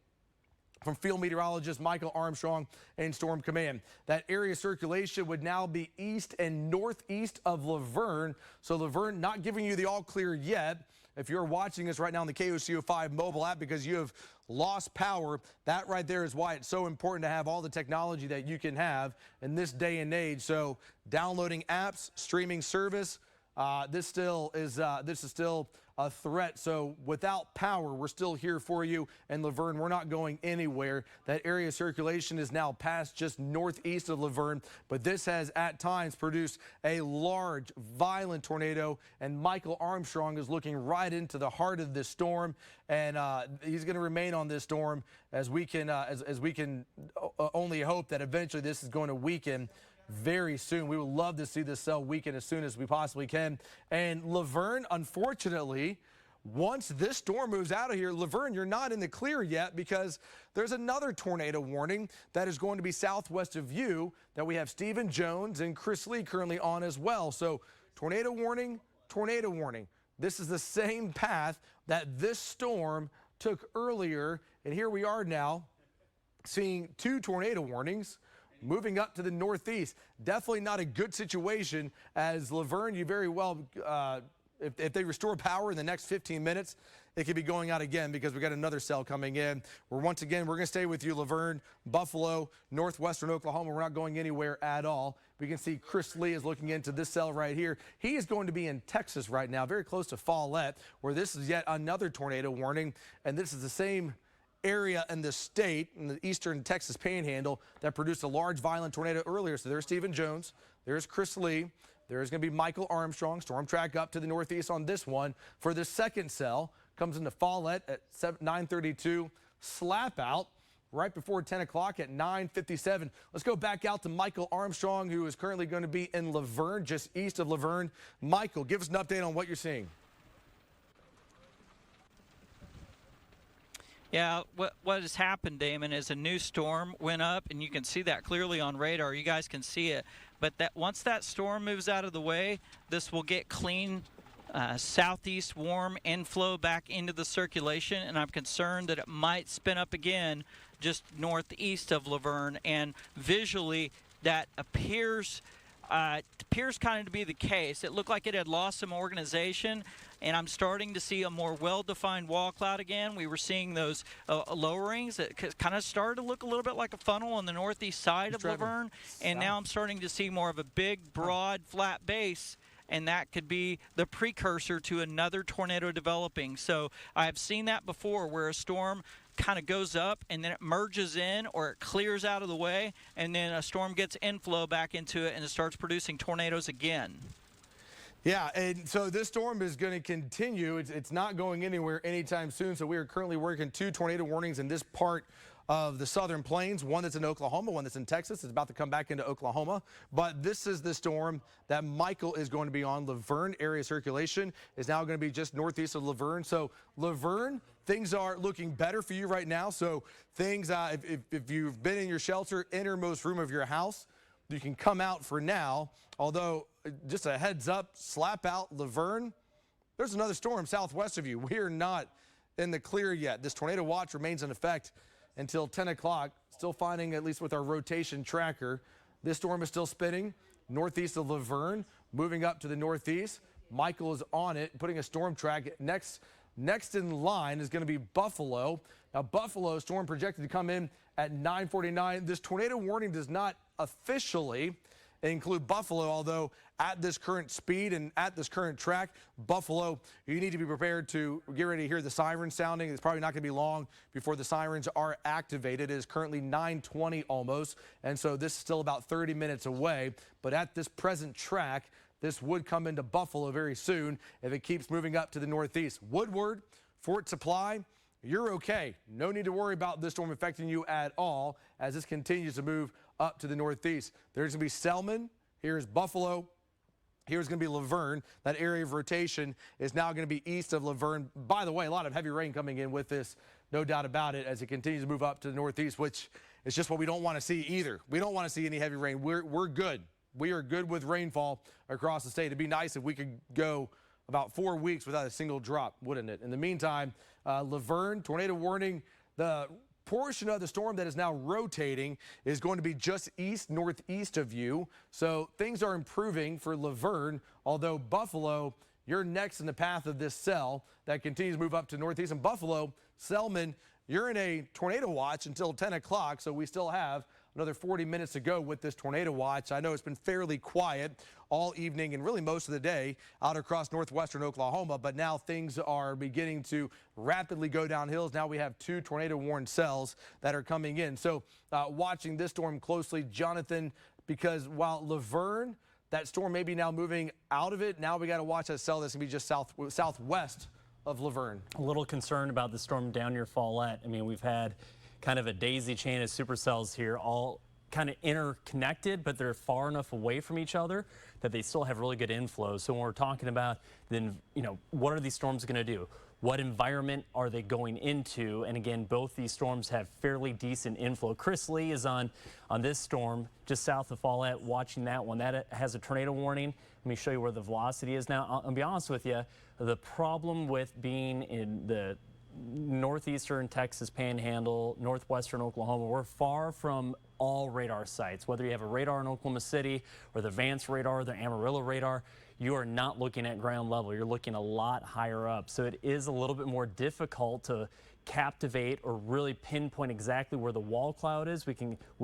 from field meteorologist Michael Armstrong and Storm Command. That area circulation would now be east and northeast of Laverne. So Laverne not giving you the all clear yet. If you're watching us right now on the KOCO 5 mobile app because you have lost power, that right there is why it's so important to have all the technology that you can have in this day and age. So downloading apps, streaming service, this is still a threat. So without power, we're still here for you. And Laverne, we're not going anywhere. That area of circulation is now past just northeast of Laverne, but this has at times produced a large, violent tornado. And Michael Armstrong is looking right into the heart of this storm. And he's going to remain on this storm as we can only hope that eventually this is going to weaken very soon. We would love to see this cell weaken as soon as we possibly can. And Laverne, unfortunately, once this storm moves out of here, Laverne, you're not in the clear yet because there's another tornado warning that is going to be southwest of you that we have Stephen Jones and Chris Lee currently on as well. So tornado warning, tornado warning. This is the same path that this storm took earlier. And here we are now seeing two tornado warnings moving up to the northeast. Definitely not a good situation as Laverne, you very well, if they restore power in the next 15 minutes, it could be going out again because we got another cell coming in. Once again, we're going to stay with you, Laverne, Buffalo, northwestern Oklahoma. We're not going anywhere at all. We can see Chris Lee is looking into this cell right here. He is going to be in Texas right now, very close to Follett, where this is yet another tornado warning. And this is the same area in the state, in the eastern Texas panhandle, that produced a large violent tornado earlier. So there's Stephen Jones, there's Chris Lee, there's going to be Michael Armstrong. Storm track up to the northeast on this one. For the second cell, comes into Follett at 9:32, slap out right before 10 o'clock at 9:57. Let's go back out to Michael Armstrong, who is currently going to be in Laverne, just east of Laverne. Michael, give us an update on what you're seeing. Yeah, what has happened, Damon, is a new storm went up, and you can see that clearly on radar. You guys can see it. But once that storm moves out of the way, this will get clean southeast warm inflow back into the circulation, and I'm concerned that it might spin up again just northeast of Laverne. And visually, that appears kind of to be the case. It looked like it had lost some organization, and I'm starting to see a more well-defined wall cloud again. We were seeing those lowerings that kind of started to look a little bit like a funnel on the northeast side of Laverne, and now I'm starting to see more of a big, broad, flat base and that could be the precursor to another tornado developing. So I've seen that before, where a storm kind of goes up and then it merges in, or it clears out of the way, and then a storm gets inflow back into it and it starts producing tornadoes again. Yeah, and so this storm is going to continue. It's not going anywhere anytime soon. So we are currently working 2 tornado warnings in this part of the southern plains, one that's in Oklahoma, one that's in Texas. It's about to come back into Oklahoma. But this is the storm that Michael is going to be on. Laverne area circulation is now going to be just northeast of Laverne. So Laverne, things are looking better for you right now. So things, if you've been in your shelter, innermost room of your house, you can come out for now. Although, just a heads up, slap out Laverne. There's another storm southwest of you. We are not in the clear yet. This tornado watch remains in effect until 10 o'clock. Still finding, at least with our rotation tracker, this storm is still spinning northeast of Laverne, moving up to the northeast. Michael is on it, putting a storm track. Next in line is going to be Buffalo. Now, Buffalo storm projected to come in at 9:49. This tornado warning does not officially include Buffalo, although at this current speed and at this current track, Buffalo, you need to be prepared to get ready to hear the siren sounding. It's probably not going to be long before the sirens are activated. It is currently 9:20 almost, and so this is still about 30 minutes away. But at this present track, this would come into Buffalo very soon if it keeps moving up to the northeast. Woodward, Fort Supply, you're okay. No need to worry about this storm affecting you at all as this continues to move up to the northeast. There's going to be Selman. Here's Buffalo. Here's going to be Laverne. That area of rotation is now going to be east of Laverne. By the way, a lot of heavy rain coming in with this, no doubt about it, as it continues to move up to the northeast, which is just what we don't want to see either. We don't want to see any heavy rain. We're good. We are good with rainfall across the state. It'd be nice if we could go about 4 weeks without a single drop, wouldn't it? In the meantime, Laverne, tornado warning. The portion of the storm that is now rotating is going to be just northeast of you. So things are improving for Laverne, although Buffalo, you're next in the path of this cell that continues to move up to northeast. And Buffalo, Selman, you're in a tornado watch until 10 o'clock, so we still have another 40 minutes to go with this tornado watch. I know it's been fairly quiet all evening and really most of the day out across northwestern Oklahoma, but now things are beginning to rapidly go downhill. Now we have 2 tornado warned cells that are coming in. So watching this storm closely, Jonathan, because while Laverne, that storm may be now moving out of it, now we got to watch that cell that's going to be just southwest of Laverne. A little concerned about the storm down near Follette. I mean, we've had kind of a daisy chain of supercells here, all kind of interconnected, but they're far enough away from each other that they still have really good inflow. So when we're talking about then, what are these storms going to do? What environment are they going into? And again, both these storms have fairly decent inflow. Chris Lee is on this storm just south of Follette, watching that one. That has a tornado warning. Let me show you where the velocity is now. I'll be honest with you, the problem with being in the northeastern Texas Panhandle, northwestern Oklahoma, we're far from all radar sites. Whether you have a radar in Oklahoma City or the Vance radar, the Amarillo radar, you are not looking at ground level. You're looking a lot higher up. So it is a little bit more difficult to captivate or really pinpoint exactly where the wall cloud is. We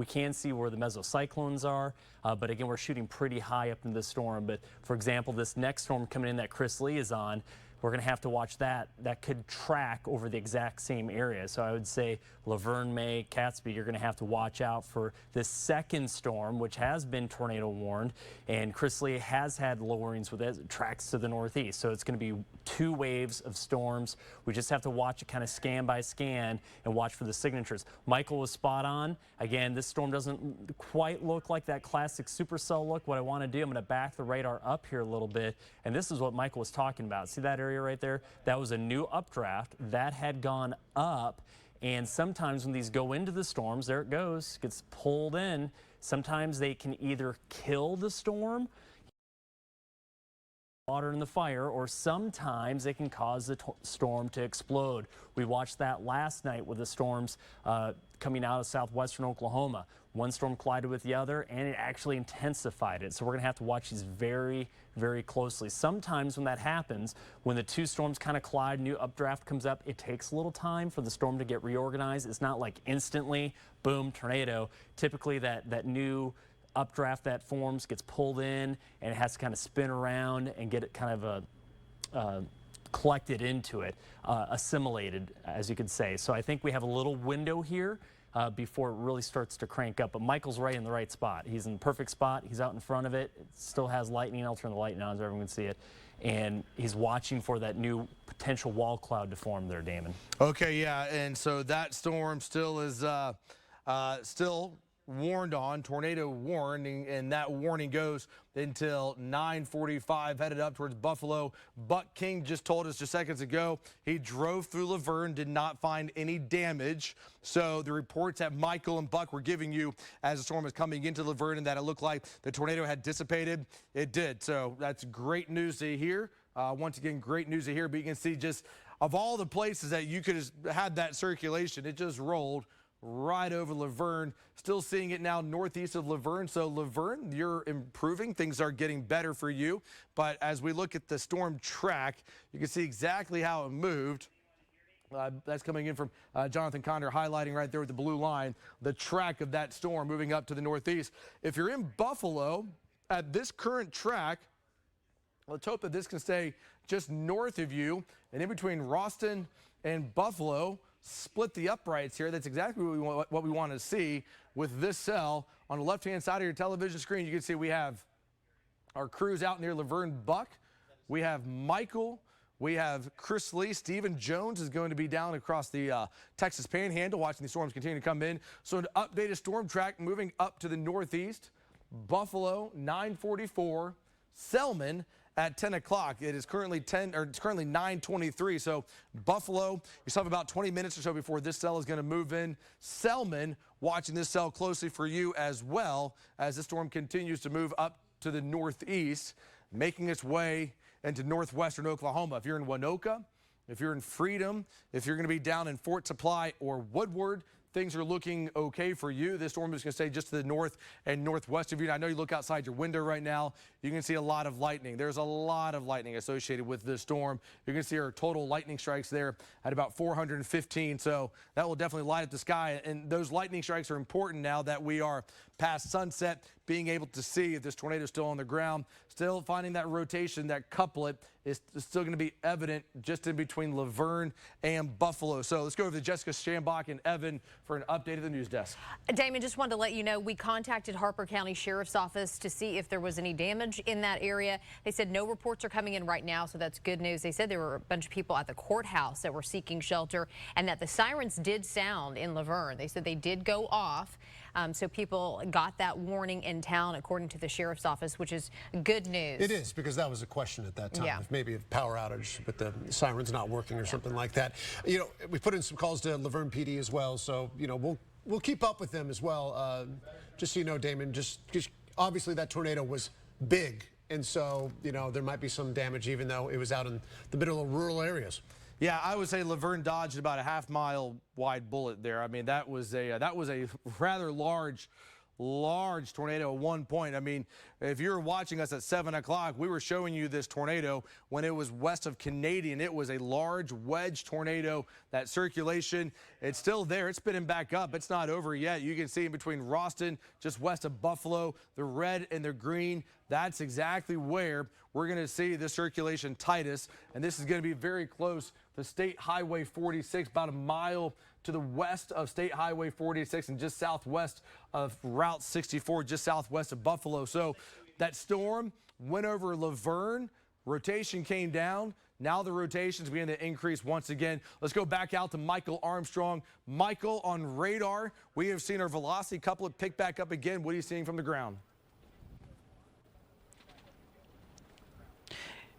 can see where the mesocyclones are, but again, we're shooting pretty high up in the storm. But for example, this next storm coming in that Chris Lee is on, we're going to have to watch that. That could track over the exact same area. So I would say Laverne, May, Catesby, you're going to have to watch out for this second storm, which has been tornado warned. And Chris Lee has had lowerings with it. It tracks to the northeast. So it's going to be 2 waves of storms. We just have to watch it kind of scan by scan and watch for the signatures. Michael was spot on. Again, this storm doesn't quite look like that classic supercell look. What I want to do, I'm going to back the radar up here a little bit. And this is what Michael was talking about. See that area right there? That was a new updraft that had gone up. And sometimes when these go into the storms, there it goes, gets pulled in. Sometimes they can either kill the storm, water in the fire, or sometimes they can cause the storm to explode. We watched that last night with the storms coming out of southwestern Oklahoma. One storm collided with the other, and it actually intensified it. So we're going to have to watch these very, very closely. Sometimes when that happens, when the 2 storms kind of collide, new updraft comes up, it takes a little time for the storm to get reorganized. It's not like instantly, boom, tornado. Typically that new updraft that forms, gets pulled in, and it has to kind of spin around and get it kind of collected into it, assimilated, as you could say. So I think we have a little window here before it really starts to crank up. But Michael's right in the right spot. He's in the perfect spot. He's out in front of it. It still has lightning. I'll turn the light on so everyone can see it. And he's watching for that new potential wall cloud to form there, Damon. Okay, yeah, and so that storm still is still warned on, tornado warning, and that warning goes until 9:45, headed up towards Buffalo. Buck King just told us just seconds ago he drove through Laverne, did not find any damage. So the reports that Michael and Buck were giving you as the storm was coming into Laverne and that it looked like the tornado had dissipated, it did. So that's great news to hear. Once again, great news to hear. But you can see just of all the places that you could have had that circulation, it just rolled right over Laverne. Still seeing it now northeast of Laverne. So Laverne, you're improving. Things are getting better for you. But as we look at the storm track, you can see exactly how it moved. That's coming in from Jonathan Condor, highlighting right there with the blue line, the track of that storm moving up to the northeast. If you're in Buffalo at this current track, let's hope that this can stay just north of you and in between Ralston and Buffalo. Split the uprights here. That's exactly what we want to see with this cell. On the left-hand side of your television screen, you can see we have our crews out near Laverne Buck. We have Michael. We have Chris Lee. Stephen Jones is going to be down across the Texas Panhandle watching the storms continue to come in. So an updated storm track moving up to the northeast. Buffalo, 9:44. Selman at 10 o'clock. It is currently 9:23. So Buffalo, you still have about 20 minutes or so before this cell is going to move in. Selman, watching this cell closely for you as well as the storm continues to move up to the northeast, making its way into northwestern Oklahoma. If you're in Winoka, if you're in Freedom, if you're going to be down in Fort Supply or Woodward, things are looking okay for you. This storm is going to stay just to the north and northwest of you. And I know you look outside your window right now, you can see a lot of lightning. There's a lot of lightning associated with this storm. You can see our total lightning strikes there at about 415. So that will definitely light up the sky. And those lightning strikes are important now that we are past sunset, being able to see if this tornado is still on the ground. Still finding that rotation, that couplet is still going to be evident just in between Laverne and Buffalo. So let's go over to Jessica Shambach and Evan for an update of the news desk. Damon, just wanted to let you know we contacted Harper County Sheriff's Office to see if there was any damage in that area. They said no reports are coming in right now, so that's good news. They said there were a bunch of people at the courthouse that were seeking shelter and that the sirens did sound in Laverne. They said they did go off. So people got that warning in town, according to the sheriff's office, which is good news. It is, because that was a question at that time. Yeah. If maybe a power outage, but the siren's not working or something like that. You know, we put in some calls to Laverne PD as well, so you know we'll keep up with them as well. Just so you know, Damon, just obviously that tornado was big, and so you know there might be some damage even though it was out in the middle of rural areas. Yeah, I would say Laverne dodged about a half-mile wide bullet there. I mean, that was a rather large tornado at one point. I mean, if you were watching us at 7 o'clock, we were showing you this tornado when it was west of Canadian. It was a large wedge tornado. That circulation, it's still there. It's spinning back up. It's not over yet. You can see in between Ralston, just west of Buffalo, the red and the green. That's exactly where we're going to see the circulation tightest. And this is going to be very close to State Highway 46, about a mile to the west of State Highway 46 and just southwest of Route 64, just southwest of Buffalo. So that storm went over Laverne. Rotation came down. Now the rotations begin to increase once again. Let's go back out to Michael Armstrong. Michael, on radar, we have seen our velocity couplet pick back up again. What are you seeing from the ground?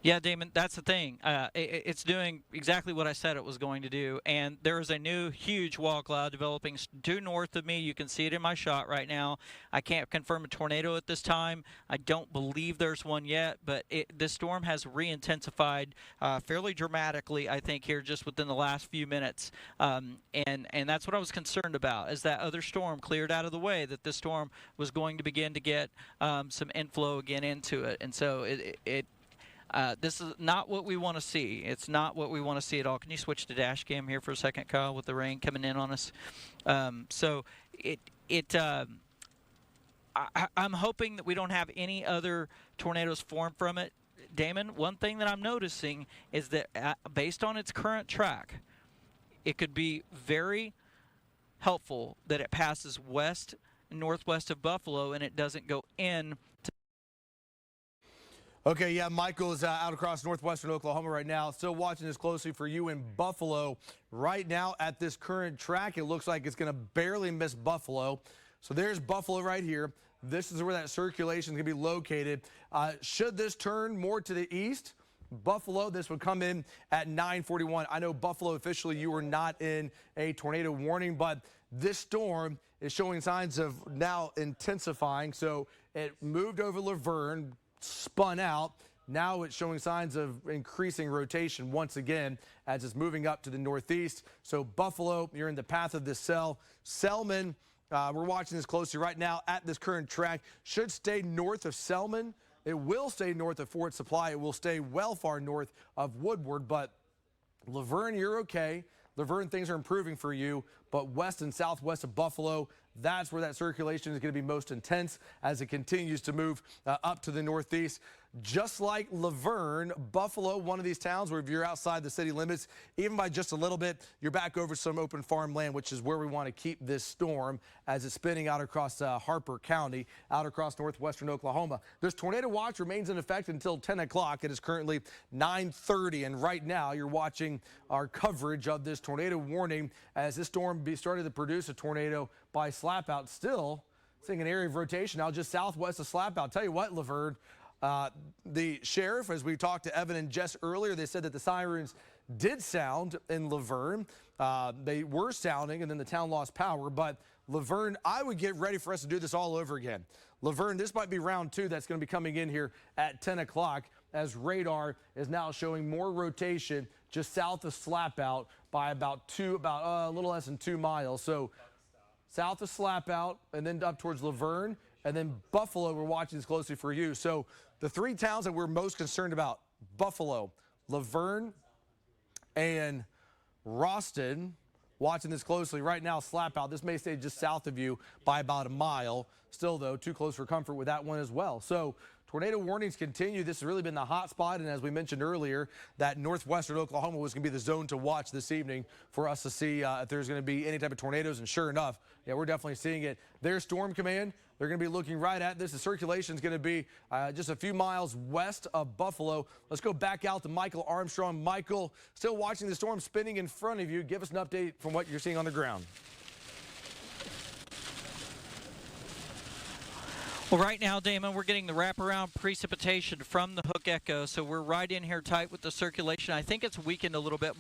Yeah, Damon, that's the thing. It's doing exactly what I said it was going to do. And there is a new huge wall cloud developing due north of me. You can see it in my shot right now. I can't confirm a tornado at this time. I don't believe there's one yet, but this storm has re-intensified fairly dramatically, I think, here just within the last few minutes. And that's what I was concerned about, is that other storm cleared out of the way, that this storm was going to begin to get some inflow again into it. And so this is not what we want to see. It's not what we want to see at all. Can you switch to dash cam here for a second, Kyle, with the rain coming in on us? So I'm hoping that we don't have any other tornadoes form from it. Damon, one thing that I'm noticing is that based on its current track, it could be very helpful that it passes west and northwest of Buffalo and it doesn't go in. Okay, yeah, Michael is out across northwestern Oklahoma right now. Still watching this closely for you in Buffalo. Right now at this current track, it looks like it's going to barely miss Buffalo. So there's Buffalo right here. This is where that circulation is going to be located. Should this turn more to the east, Buffalo, this would come in at 9:41. I know Buffalo officially you were not in a tornado warning, but this storm is showing signs of now intensifying. So it moved over Laverne, spun out. Now it's showing signs of increasing rotation once again as it's moving up to the northeast. So Buffalo, you're in the path of this cell. Selman, we're watching this closely right now at this current track. Should stay north of Selman. It will stay north of Fort Supply. It will stay well far north of Woodward, but Laverne, you're okay. Laverne, things are improving for you, but west and southwest of Buffalo, that's where that circulation is going to be most intense as it continues to move up to the northeast. Just like Laverne, Buffalo, one of these towns where if you're outside the city limits, even by just a little bit, you're back over some open farmland, which is where we want to keep this storm as it's spinning out across Harper County, out across northwestern Oklahoma. This tornado watch remains in effect until 10 o'clock. It is currently 9:30, and right now you're watching our coverage of this tornado warning as this storm started to produce a tornado by Slapout. Still seeing an area of rotation now just southwest of Slapout. Tell you what, Laverne, the sheriff, as we talked to Evan and Jess earlier, they said that the sirens did sound in Laverne. They were sounding, and then the town lost power. But Laverne, I would get ready for us to do this all over again. Laverne, this might be round 2 that's going to be coming in here at 10 o'clock as radar is now showing more rotation just south of Slapout by about a little less than 2 miles. So south of Slapout and then up towards Laverne. And then Buffalo, we're watching this closely for you. So the 3 towns that we're most concerned about, Buffalo, Laverne, and Roston, watching this closely. Right now, Slapout, this may stay just south of you by about a mile. Still, though, too close for comfort with that one as well. So tornado warnings continue. This has really been the hot spot. And as we mentioned earlier, that northwestern Oklahoma was going to be the zone to watch this evening for us to see if there's going to be any type of tornadoes. And sure enough, yeah, we're definitely seeing it. Their storm command, they're going to be looking right at this. The circulation is going to be just a few miles west of Buffalo. Let's go back out to Michael Armstrong. Michael, still watching the storm spinning in front of you. Give us an update from what you're seeing on the ground. Well, right now, Damon, we're getting the wraparound precipitation from the Hook Echo, so we're right in here tight with the circulation. I think it's weakened a little bit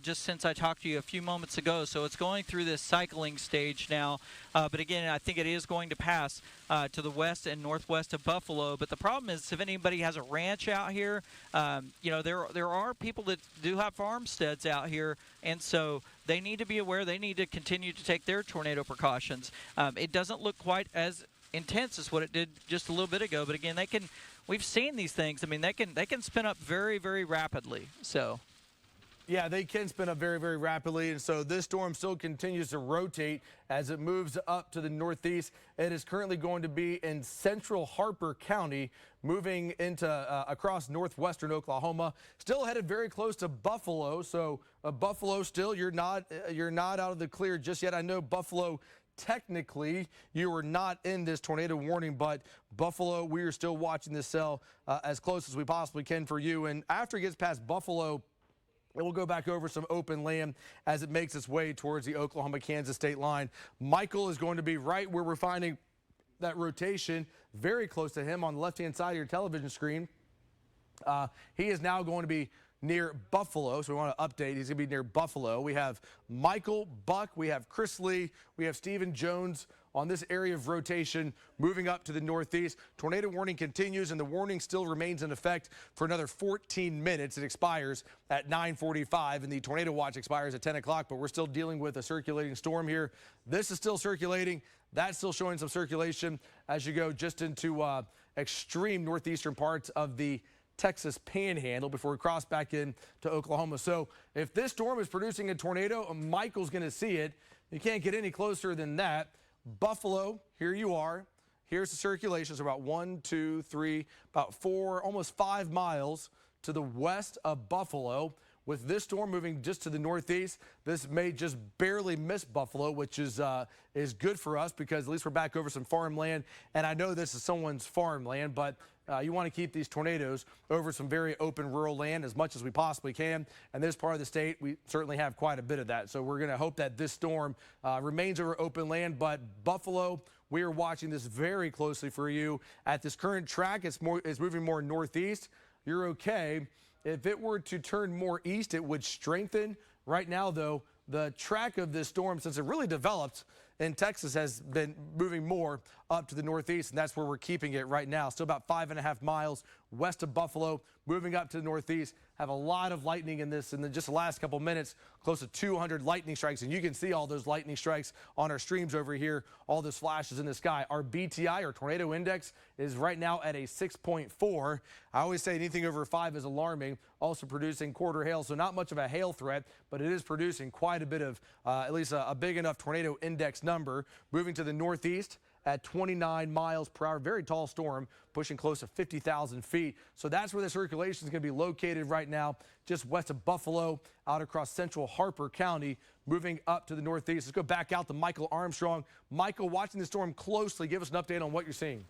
just since I talked to you a few moments ago, so it's going through this cycling stage now. But again, I think it is going to pass to the west and northwest of Buffalo. But the problem is, if anybody has a ranch out here, you know, there are people that do have farmsteads out here, and so they need to be aware. They need to continue to take their tornado precautions. It doesn't look quite as intense as what it did just a little bit ago, but again, we've seen these things. I mean, they can spin up very, very rapidly. So yeah, they can spin up very, very rapidly, and so this storm still continues to rotate as it moves up to the northeast. It is currently going to be in central Harper County, moving into across northwestern Oklahoma, still headed very close to Buffalo. So Buffalo, still you're not out of the clear just yet. I know Buffalo, technically, you were not in this tornado warning, but Buffalo, we are still watching this cell as close as we possibly can for you. And after it gets past Buffalo, it will go back over some open land as it makes its way towards the Oklahoma-Kansas state line. Michael is going to be right where we're finding that rotation, very close to him on the left-hand side of your television screen. He is now going to be near Buffalo, so we want to update. He's going to be near Buffalo. We have Michael, Buck, we have Chris Lee, we have Stephen Jones on this area of rotation moving up to the northeast. Tornado warning continues, and the warning still remains in effect for another 14 minutes. It expires at 9:45, and the tornado watch expires at 10 o'clock, but we're still dealing with a circulating storm here. This is still circulating. That's still showing some circulation as you go just into extreme northeastern parts of the Texas Panhandle before we cross back in to Oklahoma. So if this storm is producing a tornado, Michael's going to see it. You can't get any closer than that. Buffalo, here you are. here's the circulation. So about 1, 2, 3, about 4, almost 5 miles to the west of Buffalo. With this storm moving just to the northeast, this may just barely miss Buffalo, which is good for us because at least we're back over some farmland. And I know this is someone's farmland, but you want to keep these tornadoes over some very open rural land as much as we possibly can. And this part of the state, we certainly have quite a bit of that. So we're going to hope that this storm remains over open land. But Buffalo, we are watching this very closely for you. At this current track, it's moving more northeast. You're okay. If it were to turn more east, it would strengthen. Right now, though, the track of this storm, since it really developed in Texas, has been moving more up to the northeast, and that's where we're keeping it right now. Still about 5.5 miles west of Buffalo, moving up to the northeast. Have a lot of lightning in this in just the last couple minutes, close to 200 lightning strikes, and you can see all those lightning strikes on our streams over here, all those flashes in the sky. Our BTI, our tornado index, is right now at a 6.4. I always say anything over 5 is alarming, also producing quarter hail, so not much of a hail threat, but it is producing quite a bit of, at least a big enough tornado index number. Moving to the northeast at 29 miles per hour, very tall storm, pushing close to 50,000 feet. So that's where the circulation is going to be located right now, just west of Buffalo, out across central Harper County, moving up to the northeast. Let's go back out to Michael Armstrong. Michael, watching the storm closely, give us an update on what you're seeing.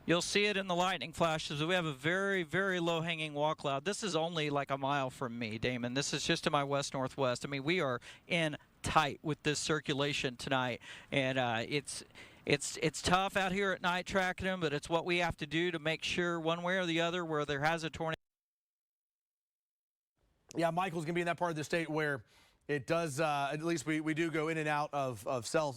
You'll see it in the lightning flashes. We have a very, very low-hanging wall cloud. This is only like a mile from me, Damon. This is just to my west-northwest. I mean, we are in tight with this circulation tonight, and it's tough out here at night tracking them, but it's what we have to do to make sure one way or the other where there has a tornado. Yeah, Michael's going to be in that part of the state where it does, at least we do go in and out of cell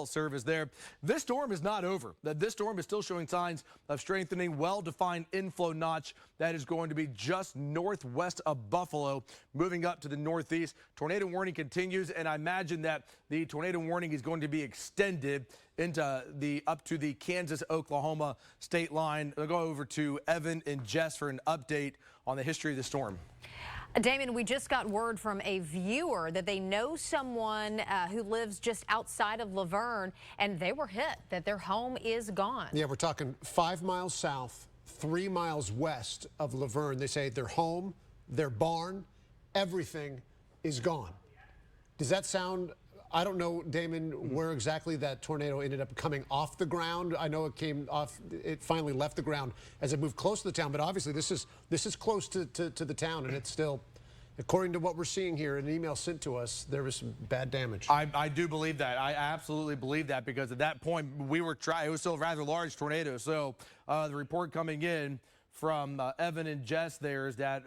service there. This storm is not over. This storm is still showing signs of strengthening, well-defined inflow notch that is going to be just northwest of Buffalo, moving up to the northeast. Tornado warning continues, and I imagine that the tornado warning is going to be extended into up to the Kansas-Oklahoma state line. I'll go over to Evan and Jess for an update on the history of the storm. Damon, we just got word from a viewer that they know someone who lives just outside of Laverne, and they were hit, that their home is gone. Yeah, we're talking 5 miles south, 3 miles west of Laverne. They say their home, their barn, everything is gone. Does that sound... I don't know, Damon, where exactly that tornado ended up coming off the ground. I know it came off, it finally left the ground as it moved close to the town, but obviously this is close to the town, and it's still, according to what we're seeing here, an email sent to us, there was some bad damage. I do believe that. I absolutely believe that, because at that point we were it was still a rather large tornado. So the report coming in from Evan and Jess there is that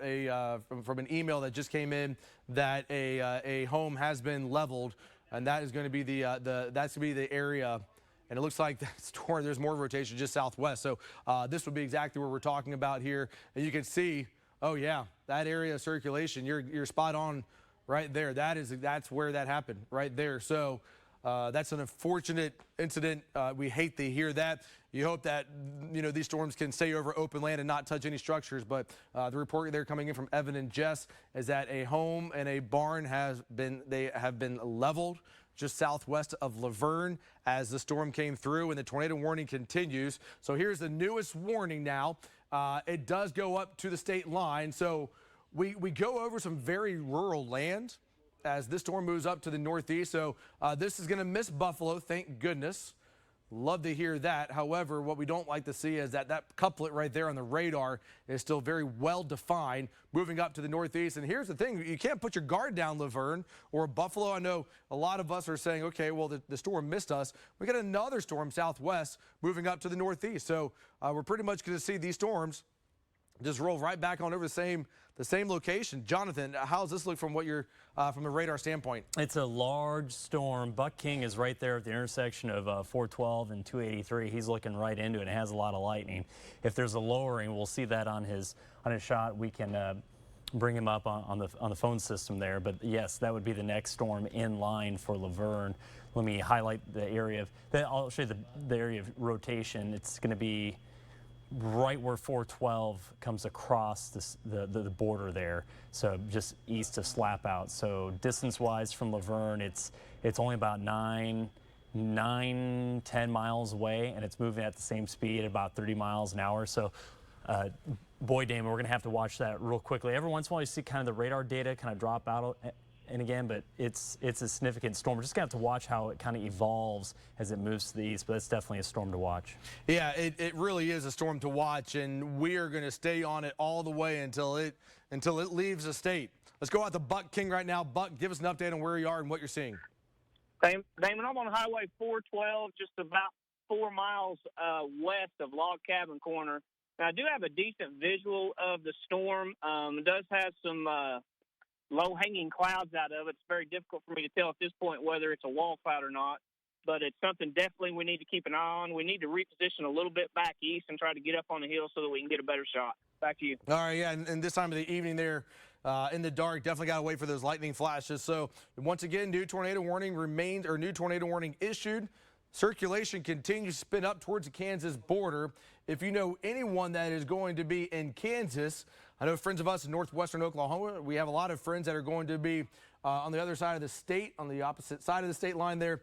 from an email that just came in that a home has been leveled. And that is going to be that's going to be the area, and it looks like there's more rotation just southwest. So this would be exactly what we're talking about here. And you can see, oh yeah, that area of circulation. You're spot on, right there. That's where that happened, right there. So that's an unfortunate incident. We hate to hear that. You hope that these storms can stay over open land and not touch any structures. But the report there coming in from Evan and Jess is that a home and a barn have been leveled just southwest of Laverne as the storm came through, and the tornado warning continues. So here's the newest warning now. It does go up to the state line. So we go over some very rural land as this storm moves up to the northeast. So this is going to miss Buffalo, thank goodness. Love to hear that. However, what we don't like to see is that couplet right there on the radar is still very well defined, moving up to the northeast. And here's the thing, you can't put your guard down, Laverne or Buffalo. I know a lot of us are saying, okay, well, the storm missed us. We got another storm southwest moving up to the northeast. So we're pretty much going to see these storms just roll right back on over the same location. Jonathan, how does this look from what you're from a radar standpoint? It's a large storm. Buck King is right there at the intersection of 412 and 283. He's looking right into it. It has a lot of lightning. If there's a lowering, we'll see that on his shot. We can bring him up on the phone system there. But yes, that would be the next storm in line for Laverne. Let me highlight the area I'll show you the area of rotation. It's going to be right where 412 comes across the border there, so just east of Slap Out. So distance-wise from Laverne, it's only about 10 miles away, and it's moving at the same speed at about 30 miles an hour. So boy, Damon, we're going to have to watch that real quickly. Every once in a while you see kind of the radar data kind of drop out and again, but it's a significant storm. We're just going to have to watch how it kind of evolves as it moves to the east, but it's definitely a storm to watch. Yeah, it really is a storm to watch, and we are going to stay on it all the way until it leaves the state. Let's go out to Buck King right now. Buck, give us an update on where you are and what you're seeing. Damon, I'm on Highway 412, just about 4 miles west of Log Cabin Corner. Now, I do have a decent visual of the storm. It does have some low-hanging clouds out of it. It's very difficult for me to tell at this point whether it's a wall cloud or not, but it's something definitely we need to keep an eye on. We need to reposition a little bit back east and try to get up on the hill so that we can get a better shot. Back to you. All right, yeah, and this time of the evening there, in the dark, definitely got to wait for those lightning flashes. So once again, new tornado warning issued. Circulation continues to spin up towards the Kansas border. If you know anyone that is going to be in Kansas, I know friends of us in northwestern Oklahoma, we have a lot of friends that are going to be on the other side of the state, on the opposite side of the state line there.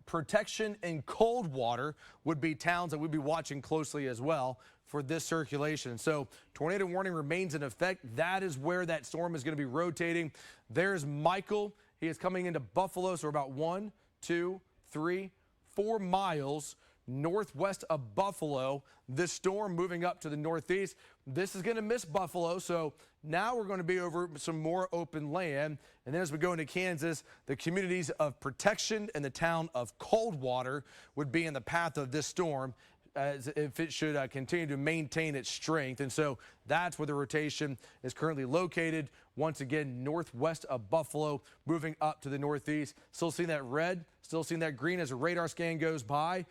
Protection and Coldwater would be towns that we'd be watching closely as well for this circulation. So tornado warning remains in effect. That is where that storm is going to be rotating. There's Michael. He is coming into Buffalo, so we're about 1, 2, 3, 4 miles northwest of Buffalo. This storm moving up to the northeast. This is going to miss Buffalo, so now we're going to be over some more open land. And then as we go into Kansas, the communities of Protection and the town of Coldwater would be in the path of this storm, as if it should continue to maintain its strength. And so that's where the rotation is currently located. Once again, northwest of Buffalo, moving up to the northeast. Still seeing that red, still seeing that green as a radar scan goes by.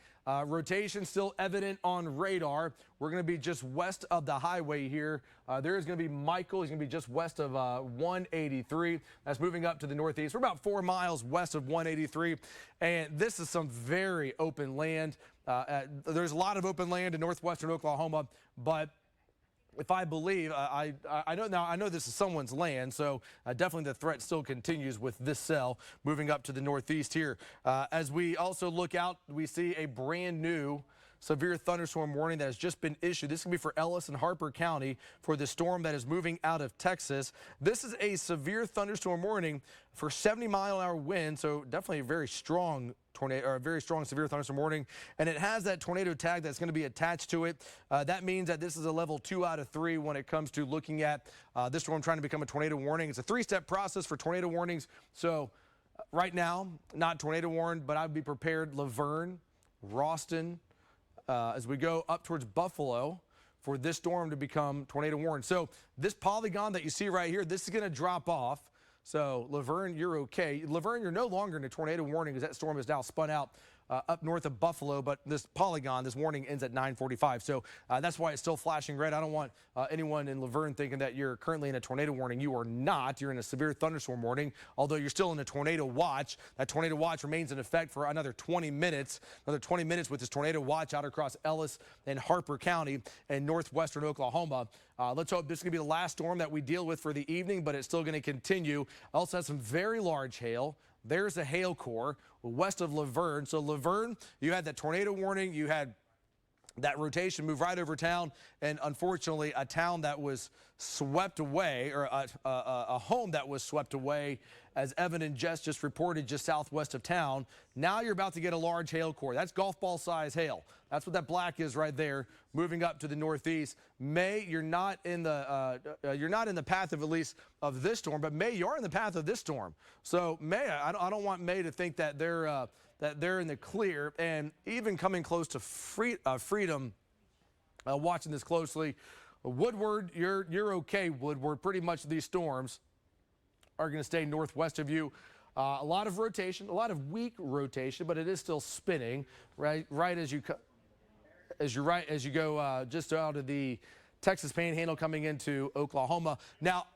Rotation still evident on radar. We're going to be just west of the highway here. There is going to be Michael. He's going to be just west of 183. That's moving up to the northeast. We're about 4 miles west of 183. And this is some very open land. There's a lot of open land in northwestern Oklahoma, but if I believe, I know this is someone's land, so definitely the threat still continues with this cell moving up to the northeast here. As we also look out, we see a brand new severe thunderstorm warning that has just been issued. This can be for Ellis and Harper County for the storm that is moving out of Texas. This is a severe thunderstorm warning for 70-mile-an-hour wind, so definitely a very strong tornado, or a very strong severe thunderstorm warning, and it has that tornado tag that's going to be attached to it. That means that this is a level 2 out of 3 when it comes to looking at this storm trying to become a tornado warning. It's a 3-step process for tornado warnings. So right now, not tornado warned, but I'd be prepared. Laverne, Ralston, as we go up towards Buffalo, for this storm to become tornado warned. So this polygon that you see right here, this is going to drop off. So Laverne, you're okay. Laverne, you're no longer in a tornado warning as that storm is now spun out up north of Buffalo, but this polygon, this warning ends at 9:45. So that's why it's still flashing red. I don't want anyone in Laverne thinking that you're currently in a tornado warning. You are not. You're in a severe thunderstorm warning, although you're still in a tornado watch. That tornado watch remains in effect for another 20 minutes. Another 20 minutes with this tornado watch out across Ellis and Harper County and northwestern Oklahoma. Let's hope this is going to be the last storm that we deal with for the evening, but it's still going to continue. Also has some very large hail. There's a hail core west of Laverne. So Laverne, you had that tornado warning. You had that rotation move right over town. And unfortunately, a town that was swept away, or a home that was swept away, as Evan and Jess just reported, just southwest of town. Now you're about to get a large hail core. That's golf ball size hail. That's what that black is right there, moving up to the northeast. May, you're not in the path of, at least, of this storm, but May, you are in the path of this storm. So May, I don't want May to think that they're in the clear. And even coming close to Freedom, watching this closely, Woodward, you're okay. Woodward, pretty much these storms are going to stay northwest of you. A lot of rotation, a lot of weak rotation, but it is still spinning right as you go just out of the Texas Panhandle coming into Oklahoma. Now,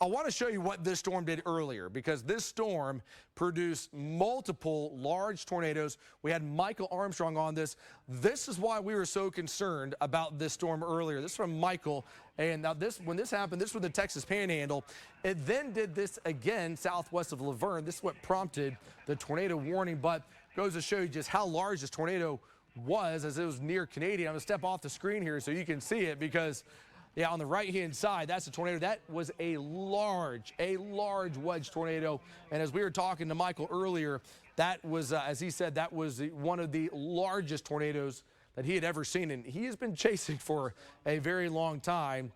I want to show you what this storm did earlier, because this storm produced multiple large tornadoes. We had Michael Armstrong on this. This is why we were so concerned about this storm earlier. This is from Michael. And now when this happened, this was the Texas Panhandle. It then did this again southwest of Laverne. This is what prompted the tornado warning, but goes to show you just how large this tornado was as it was near Canadian. I'm going to step off the screen here so you can see it, because yeah, on the right-hand side, that's a tornado. That was a large wedge tornado. And as we were talking to Michael earlier, that was, as he said, that was one of the largest tornadoes that he had ever seen. And he has been chasing for a very long time.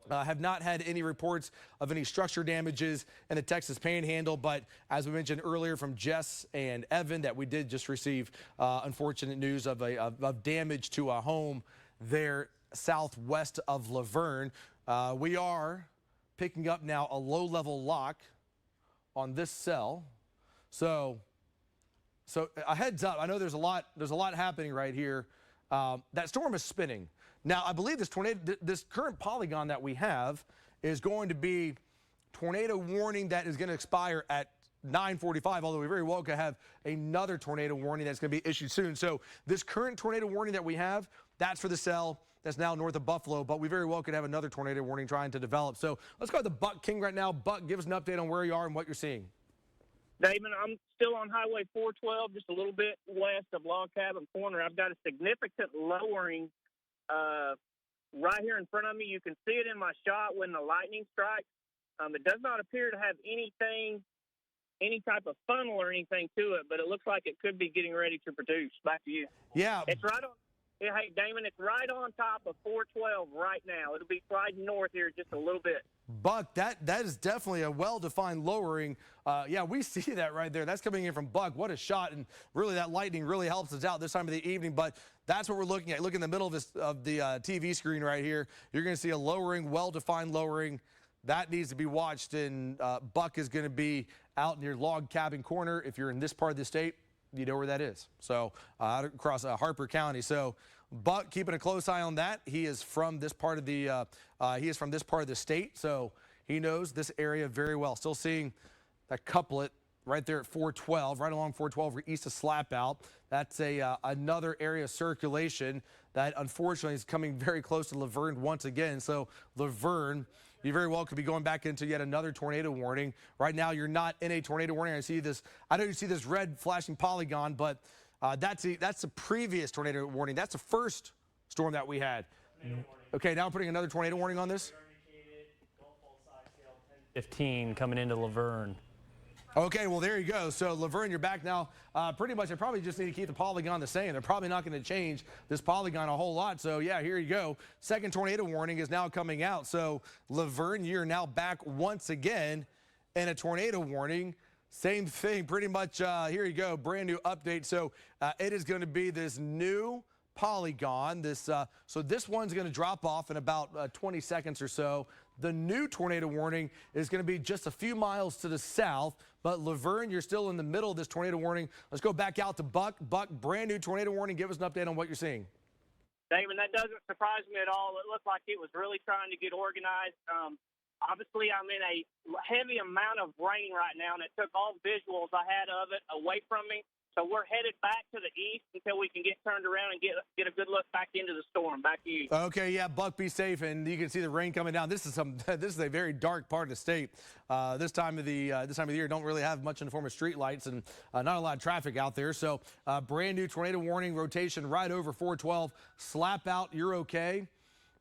Have not had any reports of any structure damages in the Texas Panhandle, but as we mentioned earlier from Jess and Evan, that we did just receive unfortunate news of damage to a home there southwest of Laverne. We are picking up now a low-level lock on this cell. So a heads up. I know there's a lot happening right here. That storm is spinning. Now, I believe this tornado, this current polygon that we have is going to be tornado warning that is going to expire at 9:45, although we very well could have another tornado warning that's going to be issued soon. So this current tornado warning that we have, that's for the cell that's now north of Buffalo, but we very well could have another tornado warning trying to develop. So let's go to the Buck King right now. Buck, give us an update on where you are and what you're seeing. Damon, I'm still on Highway 412, just a little bit west of Log Cabin Corner. I've got a significant lowering right here in front of me. You can see it in my shot when the lightning strikes. It does not appear to have any type of funnel or anything to it, but it looks like it could be getting ready to produce. Back to you. Yeah. It's right on. Hey, Damon, it's right on top of 412 right now. It'll be sliding north here just a little bit. Buck, that is definitely a well-defined lowering. Yeah, we see that right there. That's coming in from Buck. What a shot. And really, that lightning really helps us out this time of the evening. But that's what we're looking at. Look in the middle of the TV screen right here. You're going to see a lowering, well-defined lowering. That needs to be watched. And Buck is going to be out near Log Cabin Corner. If you're in this part of the state, you know where that is. So out across Harper County. So Buck, keeping a close eye on that. He is from this part of the state, so he knows this area very well. Still seeing that couplet right there at 412, right along 412 east of Slap Out. That's another area of circulation that unfortunately is coming very close to Laverne once again. So Laverne, you very well could be going back into yet another tornado warning. Right now, you're not in a tornado warning. I know you see this red flashing polygon, but that's the previous tornado warning. That's the first storm that we had. Okay, now I'm putting another tornado warning on this. 15 coming into Laverne. Okay, well, there you go. So, Laverne, you're back now. Pretty much, I probably just need to keep the polygon the same. They're probably not going to change this polygon a whole lot. So, yeah, here you go. Second tornado warning is now coming out. So, Laverne, you're now back once again in a tornado warning. Same thing, pretty much. Here you go, brand new update. So, it is going to be this new polygon. So this one's going to drop off in about 20 seconds or so. The new tornado warning is going to be just a few miles to the south, but Laverne, you're still in the middle of this tornado warning. Let's go back out to Buck. Buck, brand new tornado warning. Give us an update on what you're seeing. Damon, that doesn't surprise me at all. It looked like it was really trying to get organized. Obviously, I'm in a heavy amount of rain right now, and it took all visuals I had of it away from me. So we're headed back to the east until we can get turned around and get a good look back into the storm. Back to you. Okay, yeah, Buck, be safe, and you can see the rain coming down. This is a very dark part of the state. This time of the year, don't really have much in the form of street lights and not a lot of traffic out there. So brand new tornado warning, rotation right over 412. Slap Out, you're okay,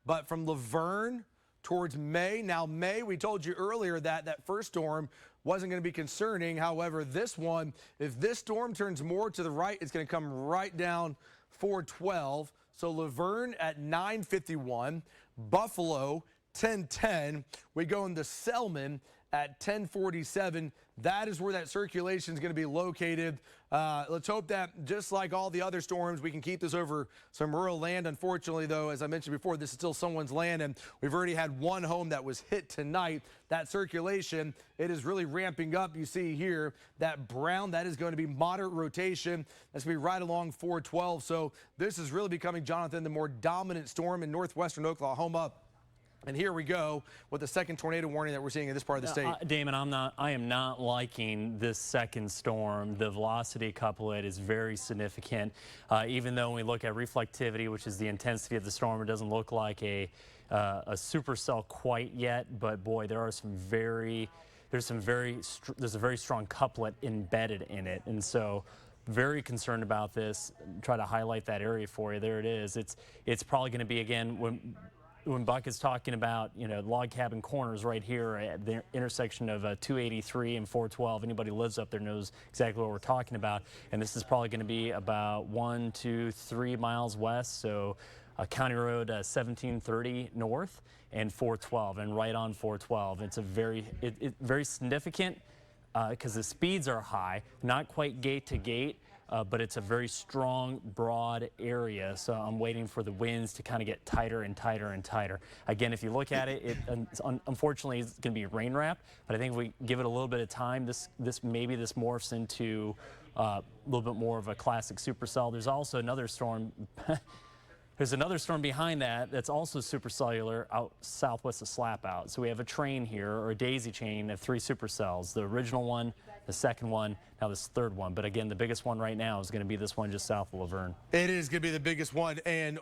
but from Laverne towards May. Now, May, we told you earlier that first storm wasn't going to be concerning. However, this one, if this storm turns more to the right, it's going to come right down 412. So Laverne at 9:51, Buffalo 10:10. We go into Selman at 10:47. That is where that circulation is going to be located. Let's hope that, just like all the other storms, we can keep this over some rural land. Unfortunately, though, as I mentioned before, this is still someone's land, and we've already had one home that was hit tonight. That circulation, it is really ramping up. You see here that brown, that is going to be moderate rotation. That's going to be right along 412. So this is really becoming, Jonathan, the more dominant storm in northwestern Oklahoma. And here we go with the second tornado warning that we're seeing in this part of the state. Damon, I am not liking this second storm. The velocity couplet is very significant. Even though when we look at reflectivity, which is the intensity of the storm, it doesn't look like a supercell quite yet. But boy, there's a very strong couplet embedded in it, and so very concerned about this. Try to highlight that area for you. There it is. It's probably going to be, again, when Buck is talking about, log cabin corners right here at the intersection of 283 and 412, anybody who lives up there knows exactly what we're talking about. And this is probably going to be about 1, 2, 3 miles west, so County Road 1730 north and 412, and right on 412. It's a very significant because the speeds are high, not quite gate to gate. But it's a very strong, broad area, so I'm waiting for the winds to kind of get tighter and tighter and tighter. Again, if you look at it, unfortunately it's going to be rain wrap, but I think if we give it a little bit of time, maybe this morphs into a little bit more of a classic supercell. There's also another storm. There's another storm behind that that's also supercellular out southwest of Slap Out. So we have a train here, or a daisy chain of 3 supercells. The original one, the second one, now this third one. But again, the biggest one right now is going to be this one just south of Laverne. It is going to be the biggest one. And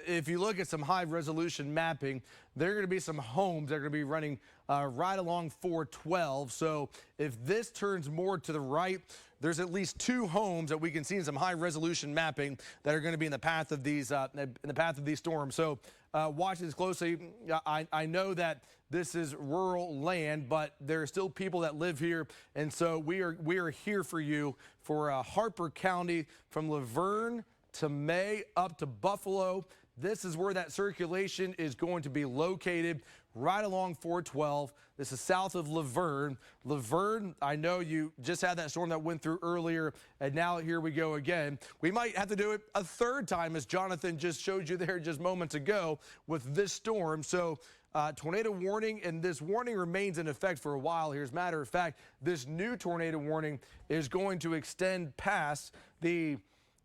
if you look at some high resolution mapping, there are going to be some homes that are going to be running right along 412. So if this turns more to the right, there's at least 2 homes that we can see in some high resolution mapping that are going to be in the path of these storms. So watch this closely. I know that this is rural land, but there are still people that live here, and so we are here for you for Harper County, from Laverne to May up to Buffalo. This is where that circulation is going to be located, right along 412. This is south of Laverne. Laverne, I know you just had that storm that went through earlier, and now here we go again. We might have to do it a third time, as Jonathan just showed you there just moments ago with this storm. So tornado warning, and this warning remains in effect for a while here. As a matter of fact, this new tornado warning is going to extend past the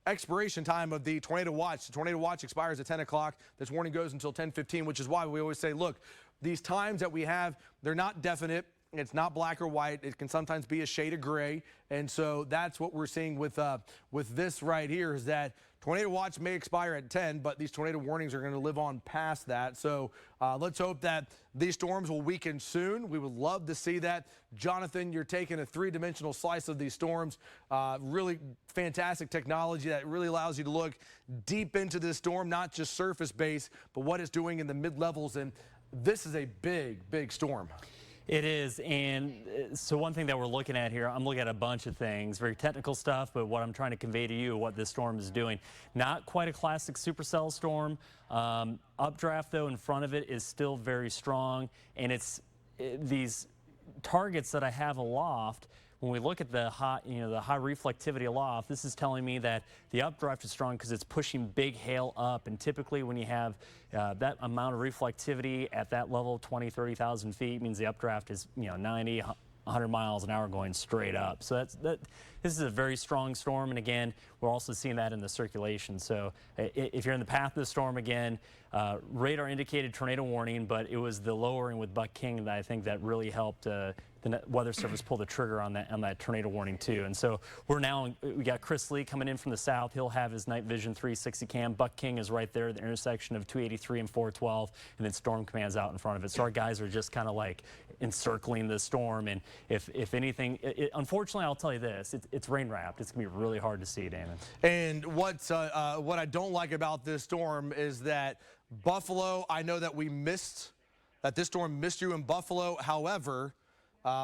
expiration time of the tornado watch. The tornado watch expires at 10 o'clock. This warning goes until 10:15, which is why we always say, look, these times that we have, they're not definite. It's not black or white. It can sometimes be a shade of gray. And so that's what we're seeing with this right here, is that tornado watch may expire at 10, but these tornado warnings are going to live on past that. So let's hope that these storms will weaken soon. We would love to see that. Jonathan, you're taking a 3-dimensional slice of these storms. Really fantastic technology that really allows you to look deep into this storm, not just surface base, but what it's doing in the mid-levels. And this is a big, big storm. It is, and so one thing that we're looking at here, I'm looking at a bunch of things, very technical stuff, but what I'm trying to convey to you, what this storm is doing. Not quite a classic supercell storm. Updraft, though, in front of it is still very strong, and these targets that I have aloft. When we look at the high reflectivity aloft, this is telling me that the updraft is strong because it's pushing big hail up. And typically when you have that amount of reflectivity at that level, 20, 30,000 feet, means the updraft is 90, 100 miles an hour going straight up. So this is a very strong storm. And again, we're also seeing that in the circulation. So if you're in the path of the storm again, radar indicated tornado warning, but it was the lowering with Buck King that I think that really helped the Weather Service pull the trigger on that tornado warning too. And so we got Chris Lee coming in from the south. He'll have his night vision 360 cam. Buck King is right there at the intersection of 283 and 412, and then Storm Command's out in front of it. So our guys are just kind of like encircling the storm. And if anything, unfortunately, I'll tell you this: it's rain wrapped. It's gonna be really hard to see, Damon. And what I don't like about this storm is that Buffalo, I know that this storm missed you in Buffalo. However,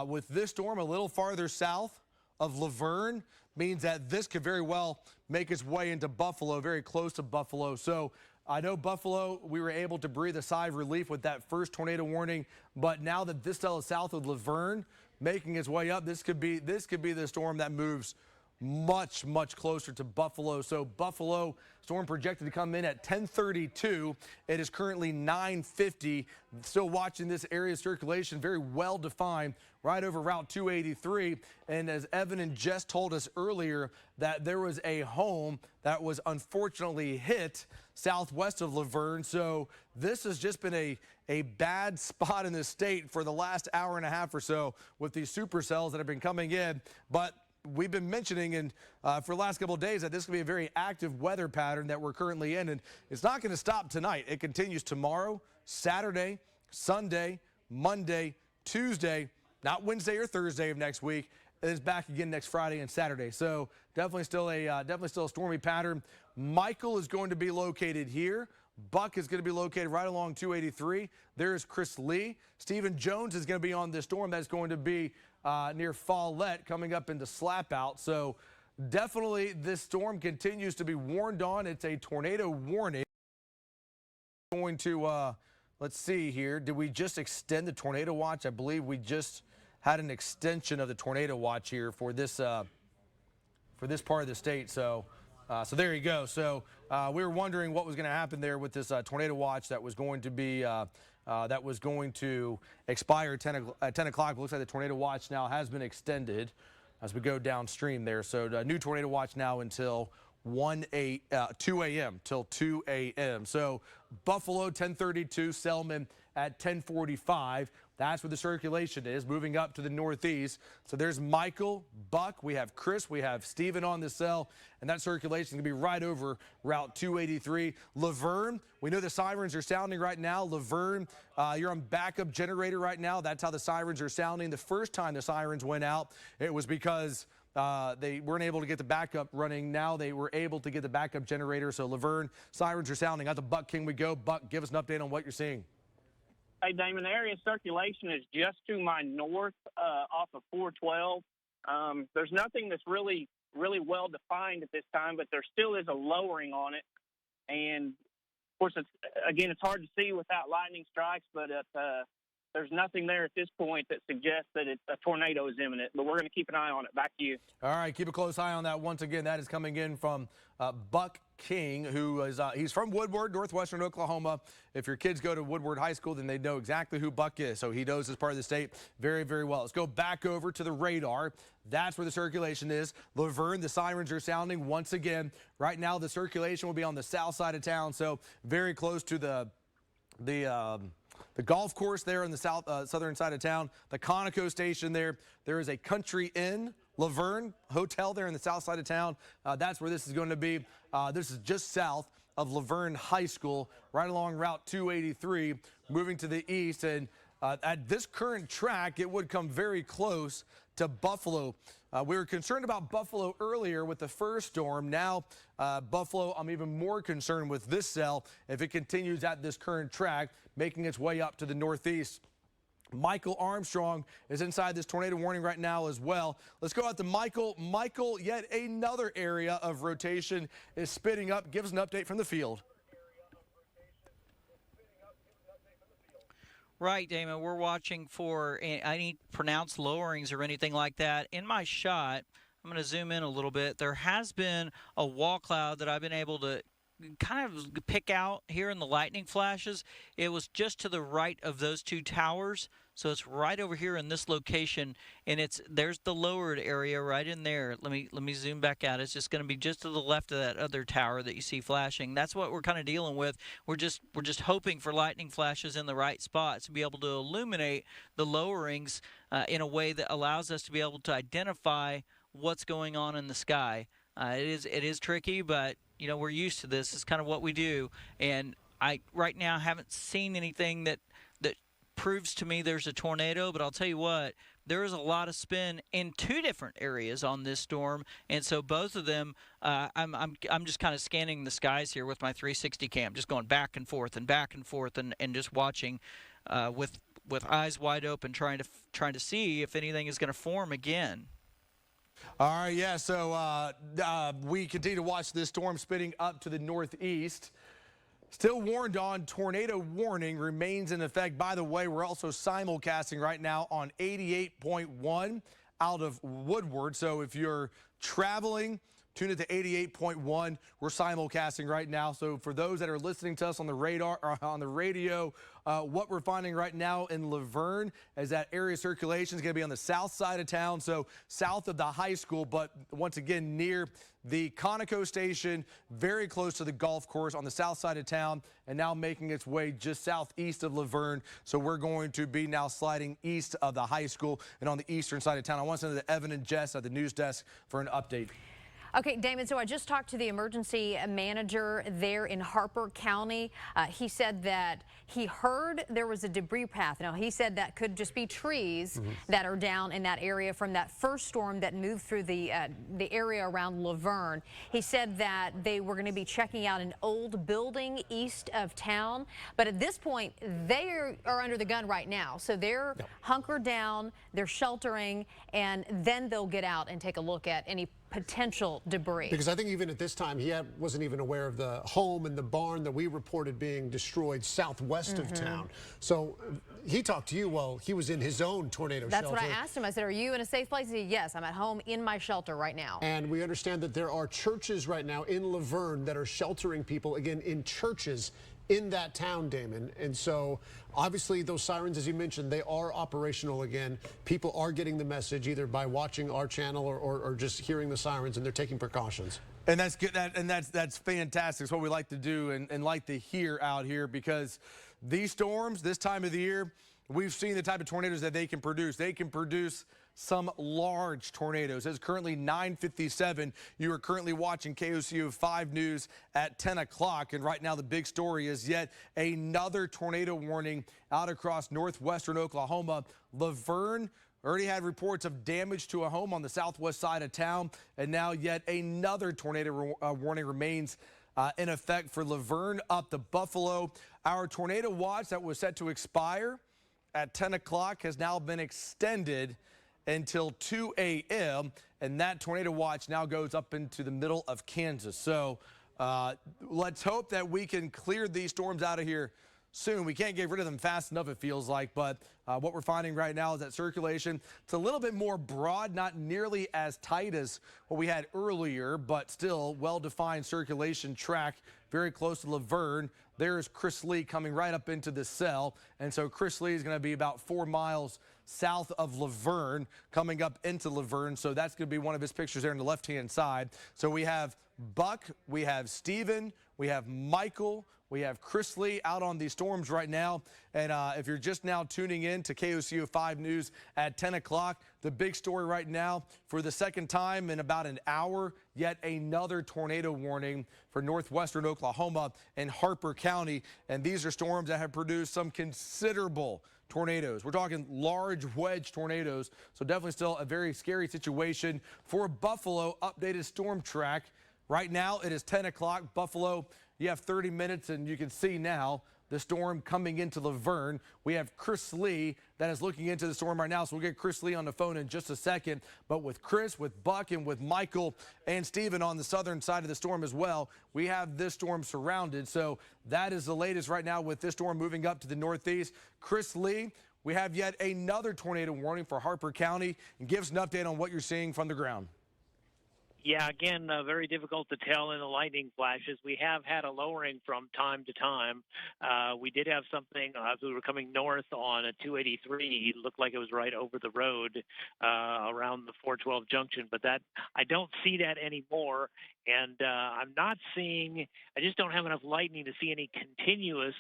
with this storm a little farther south of Laverne, means that this could very well make its way into Buffalo, very close to Buffalo. So I know Buffalo, we were able to breathe a sigh of relief with that first tornado warning, but now that this cell is south of Laverne, making its way up, this could be the storm that moves much closer to Buffalo. So Buffalo storm projected to come in at 10:32. It is currently 9:50. Still watching this area of circulation, very well defined, right over Route 283. And as Evan and Jess told us earlier, that there was a home that was unfortunately hit southwest of Laverne. So this has just been a bad spot in the state for the last hour and a half or so with these supercells that have been coming in. But we've been mentioning for the last couple of days that this could be a very active weather pattern that we're currently in, and it's not going to stop tonight. It continues tomorrow, Saturday, Sunday, Monday, Tuesday, not Wednesday or Thursday of next week. It is back again next Friday and Saturday. So definitely still a stormy pattern. Michael is going to be located here. Buck is going to be located right along 283. There's Chris Lee. Stephen Jones is going to be on this storm that's going to be near Follette coming up into Slap Out. So definitely this storm continues to be warned on. It's a tornado warning. Going to, let's see here. Did we just extend the tornado watch? I believe we just had an extension of the tornado watch here for this part of the state. So there you go. So we were wondering what was going to happen there with this tornado watch that was going to be expire at 10 o'clock. Looks like the tornado watch now has been extended as we go downstream there. So the new tornado watch now until 2 a.m. till 2 a.m. So Buffalo 10:32, Selman at 10:45. That's where the circulation is, moving up to the northeast. So there's Michael, Buck, we have Chris, we have Steven on the cell, and that circulation is going to be right over Route 283. Laverne, we know the sirens are sounding right now. Laverne, you're on backup generator right now. That's how the sirens are sounding. The first time the sirens went out, it was because they weren't able to get the backup running. Now they were able to get the backup generator. So Laverne, sirens are sounding. Out to Buck King we go. Buck, give us an update on what you're seeing. Hey, Damon, the area of circulation is just to my north off of 412. There's nothing that's really well defined at this time, but there still is a lowering on it. And, of course, it's hard to see without lightning strikes, but there's nothing there at this point that suggests that a tornado is imminent. But we're going to keep an eye on it. Back to you. All right, keep a close eye on that. Once again, that is coming in from Buck King, who is he's from Woodward, northwestern Oklahoma. If your kids go to Woodward High School, then they know exactly who Buck is. So he knows this part of the state very, very well. Let's go back over to the radar. That's where the circulation is. Laverne, the sirens are sounding once again. Right now, the circulation will be on the south side of town, so very close to the golf course there in the southern side of town, the KOCO station there. There is a Country Inn, Laverne Hotel there in the south side of town. That's where this is going to be. This is just south of Laverne High School, right along Route 283, moving to the east. And at this current track, it would come very close to Buffalo. We were concerned about Buffalo earlier with the first storm. Now, Buffalo, I'm even more concerned with this cell if it continues at this current track, making its way up to the northeast. Michael Armstrong is inside this tornado warning right now as well. Let's go out to Michael. Michael, yet another area of rotation is spitting up. Give us an update from the field. Right, Damon. We're watching for any pronounced lowerings or anything like that. In my shot, I'm going to zoom in a little bit. There has been a wall cloud that I've been able to kind of pick out here in the lightning flashes. It was just to the right of those two towers. So it's right over here in this location, and there's the lowered area right in there. Let me zoom back out. It's just going to be just to the left of that other tower that you see flashing. That's what we're kind of dealing with. We're just hoping for lightning flashes in the right spots to be able to illuminate the lowerings in a way that allows us to be able to identify what's going on in the sky. It is tricky, but you know, we're used to this. It's kind of what we do, and I right now haven't seen anything that proves to me there's a tornado, but I'll tell you what, there is a lot of spin in two different areas on this storm, and so both of them, I'm just kind of scanning the skies here with my 360 cam, just going back and forth and just watching with eyes wide open, trying to see if anything is going to form again. All right, yeah, so we continue to watch this storm spinning up to the northeast. Still warned on, tornado warning remains in effect. By the way, we're also simulcasting right now on 88.1 out of Woodward. So if you're traveling, tune it to 88.1. We're simulcasting right now. So for those that are listening to us on the radar or on the radio, what we're finding right now in Laverne is that area circulation is going to be on the south side of town, so south of the high school, but once again near the KOCO station, very close to the golf course on the south side of town, and now making its way just southeast of Laverne. So we're going to be now sliding east of the high school and on the eastern side of town. I want to send it to Evan and Jess at the news desk for an update. Okay, Damon, so I just talked to the emergency manager there in Harper County. He said that he heard there was a debris path. Now, he said that could just be trees that are down in that area from that first storm that moved through the area around Laverne. He said that they were going to be checking out an old building east of town. But at this point, they are under the gun right now. So they're hunkered down, they're sheltering, and then they'll get out and take a look at any potential debris. Because I think even at this time, he wasn't even aware of the home and the barn that we reported being destroyed southwest of town. So he talked to you while he was in his own tornado shelter. That's what I asked him. I said, are you in a safe place? He said, yes, I'm at home in my shelter right now. And we understand that there are churches right now in Laverne that are sheltering people, again, in churches in that town, Damon. And so obviously those sirens, as you mentioned, they are operational again. People are getting the message either by watching our channel or just hearing the sirens, and they're taking precautions. And that's good. That's fantastic. It's what we like to do and like to hear out here, because these storms this time of the year, we've seen the type of tornadoes that they can produce. They can produce some large tornadoes. It's currently 9:57. You are currently watching KOCO 5 News at 10 o'clock. And right now the big story is yet another tornado warning out across northwestern Oklahoma. Laverne already had reports of damage to a home on the southwest side of town. And now yet another tornado warning remains in effect for Laverne up to Buffalo. Our tornado watch that was set to expire at 10 o'clock has now been extended until 2 a.m. and that tornado watch now goes up into the middle of Kansas. So let's hope that we can clear these storms out of here soon. We can't get rid of them fast enough, it feels like, but what we're finding right now is that circulation, it's a little bit more broad, not nearly as tight as what we had earlier, but still well-defined circulation track very close to Laverne. There's Chris Lee coming right up into the cell, and so Chris Lee is going to be about 4 miles south of Laverne, coming up into Laverne. So that's going to be one of his pictures there on the left-hand side. So we have Buck, we have Steven, we have Michael, we have Chris Lee out on these storms right now. And if you're just now tuning in to KOCO 5 News at 10 o'clock, the big story right now, for the second time in about an hour, yet another tornado warning for northwestern Oklahoma and Harper County. And these are storms that have produced some considerable tornadoes. We're talking large wedge tornadoes, so definitely still a very scary situation for Buffalo. Updated storm track. Right now it is 10 o'clock. Buffalo, you have 30 minutes, and you can see now the storm coming into Laverne. We have Chris Lee that is looking into the storm right now, so we'll get Chris Lee on the phone in just a second. But with Chris, with Buck, and with Michael and Steven on the southern side of the storm as well, we have this storm surrounded. So that is the latest right now with this storm moving up to the northeast. Chris Lee, we have yet another tornado warning for Harper County, and give us an update on what you're seeing from the ground. Yeah, again, very difficult to tell in the lightning flashes. We have had a lowering from time to time. We did have something as we were coming north on a 283. It looked like it was right over the road around the 412 junction, but that I don't see that anymore. And I'm not seeing, I just don't have enough lightning to see any continuous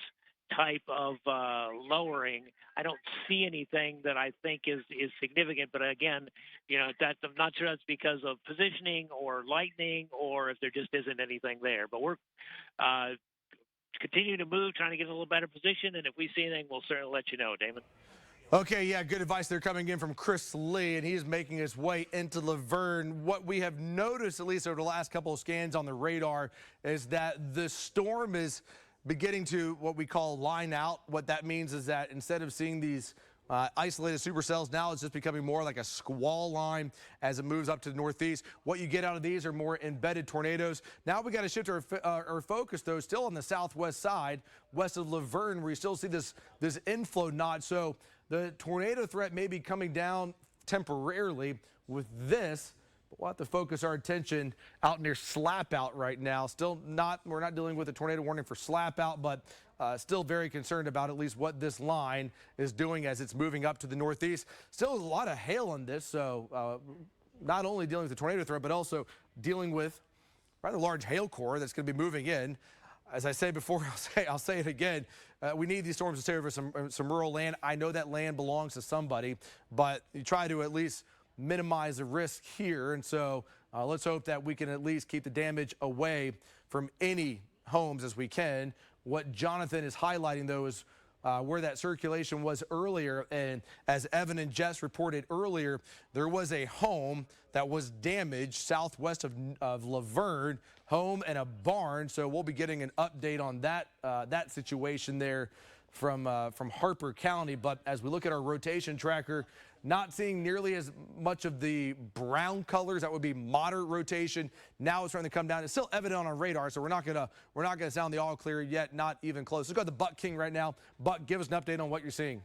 type of lowering. I don't see anything that I think is significant, but again, you know, that I'm not sure that's because of positioning or lightning or if there just isn't anything there. But we're continuing to move, trying to get in a little better position, and if we see anything, we'll certainly let you know, Damon. Okay, yeah, good advice there coming in from Chris Lee, and he's making his way into Laverne. What we have noticed, at least over the last couple of scans on the radar, is that the storm is beginning to what we call line out. What that means is that instead of seeing these isolated supercells, now it's just becoming more like a squall line as it moves up to the northeast. What you get out of these are more embedded tornadoes. Now we got to shift our focus, though, still on the southwest side, west of Laverne, where you still see this inflow notch. So the tornado threat may be coming down temporarily with this. But we'll have to focus our attention out near Slap Out right now. We're not dealing with a tornado warning for Slap Out, but still very concerned about at least what this line is doing as it's moving up to the northeast. Still a lot of hail on this, so not only dealing with the tornado threat, but also dealing with rather large hail core that's going to be moving in. As I said before, I'll say it again. We need these storms to stay over some rural land. I know that land belongs to somebody, but you try to at least minimize the risk here. And so let's hope that we can at least keep the damage away from any homes as we can. What Jonathan is highlighting, though, is where that circulation was earlier. And as Evan and Jess reported earlier, there was a home that was damaged southwest of Laverne, home and a barn. So we'll be getting an update on that situation there from Harper County. But as we look at our rotation tracker, not seeing nearly as much of the brown colors. That would be moderate rotation. Now it's starting to come down. It's still evident on our radar, so we're not gonna sound the all clear yet. Not even close. Let's go to the Buck King right now. Buck, give us an update on what you're seeing.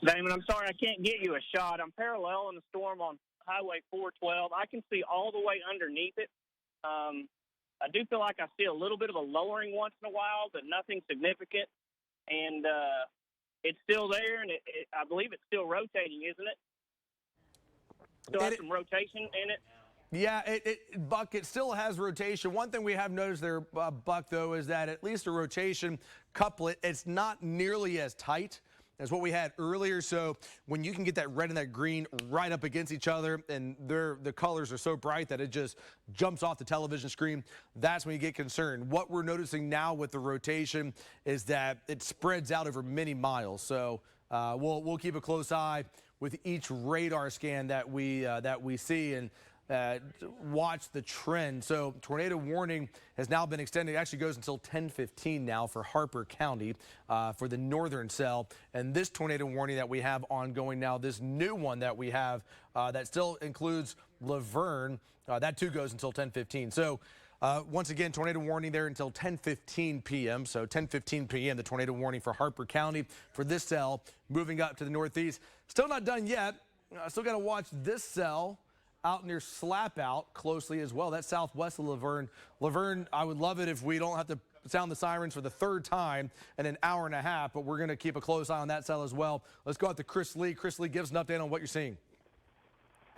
Damon, I'm sorry I can't get you a shot. I'm paralleling the storm on Highway 412. I can see all the way underneath it. I do feel like I see a little bit of a lowering once in a while, but nothing significant. And it's still there, and I believe it's still rotating, isn't it? Still has some rotation in it. Yeah, Buck, it still has rotation. One thing we have noticed there, Buck, though, is that at least the rotation couplet, it's not nearly as tight as what we had earlier. So when you can get that red and that green right up against each other, and the colors are so bright that it just jumps off the television screen, that's when you get concerned. What we're noticing now with the rotation is that it spreads out over many miles. So we'll keep a close eye with each radar scan that we see, and watch the trend. So tornado warning has now been extended. It actually goes until 10:15 now for Harper County for the northern cell. And this tornado warning that we have ongoing now, this new one that we have that still includes Laverne, that too goes until 10:15. So once again, tornado warning there until 10:15 p.m. So 10:15 p.m. the tornado warning for Harper County for this cell moving up to the northeast. Still not done yet. Still got to watch this cell out near Slap Out closely as well. That's southwest of Laverne. Laverne, I would love it if we don't have to sound the sirens for the third time in an hour and a half, but we're going to keep a close eye on that cell as well. Let's go out to Chris Lee. Chris Lee, give us an update on what you're seeing.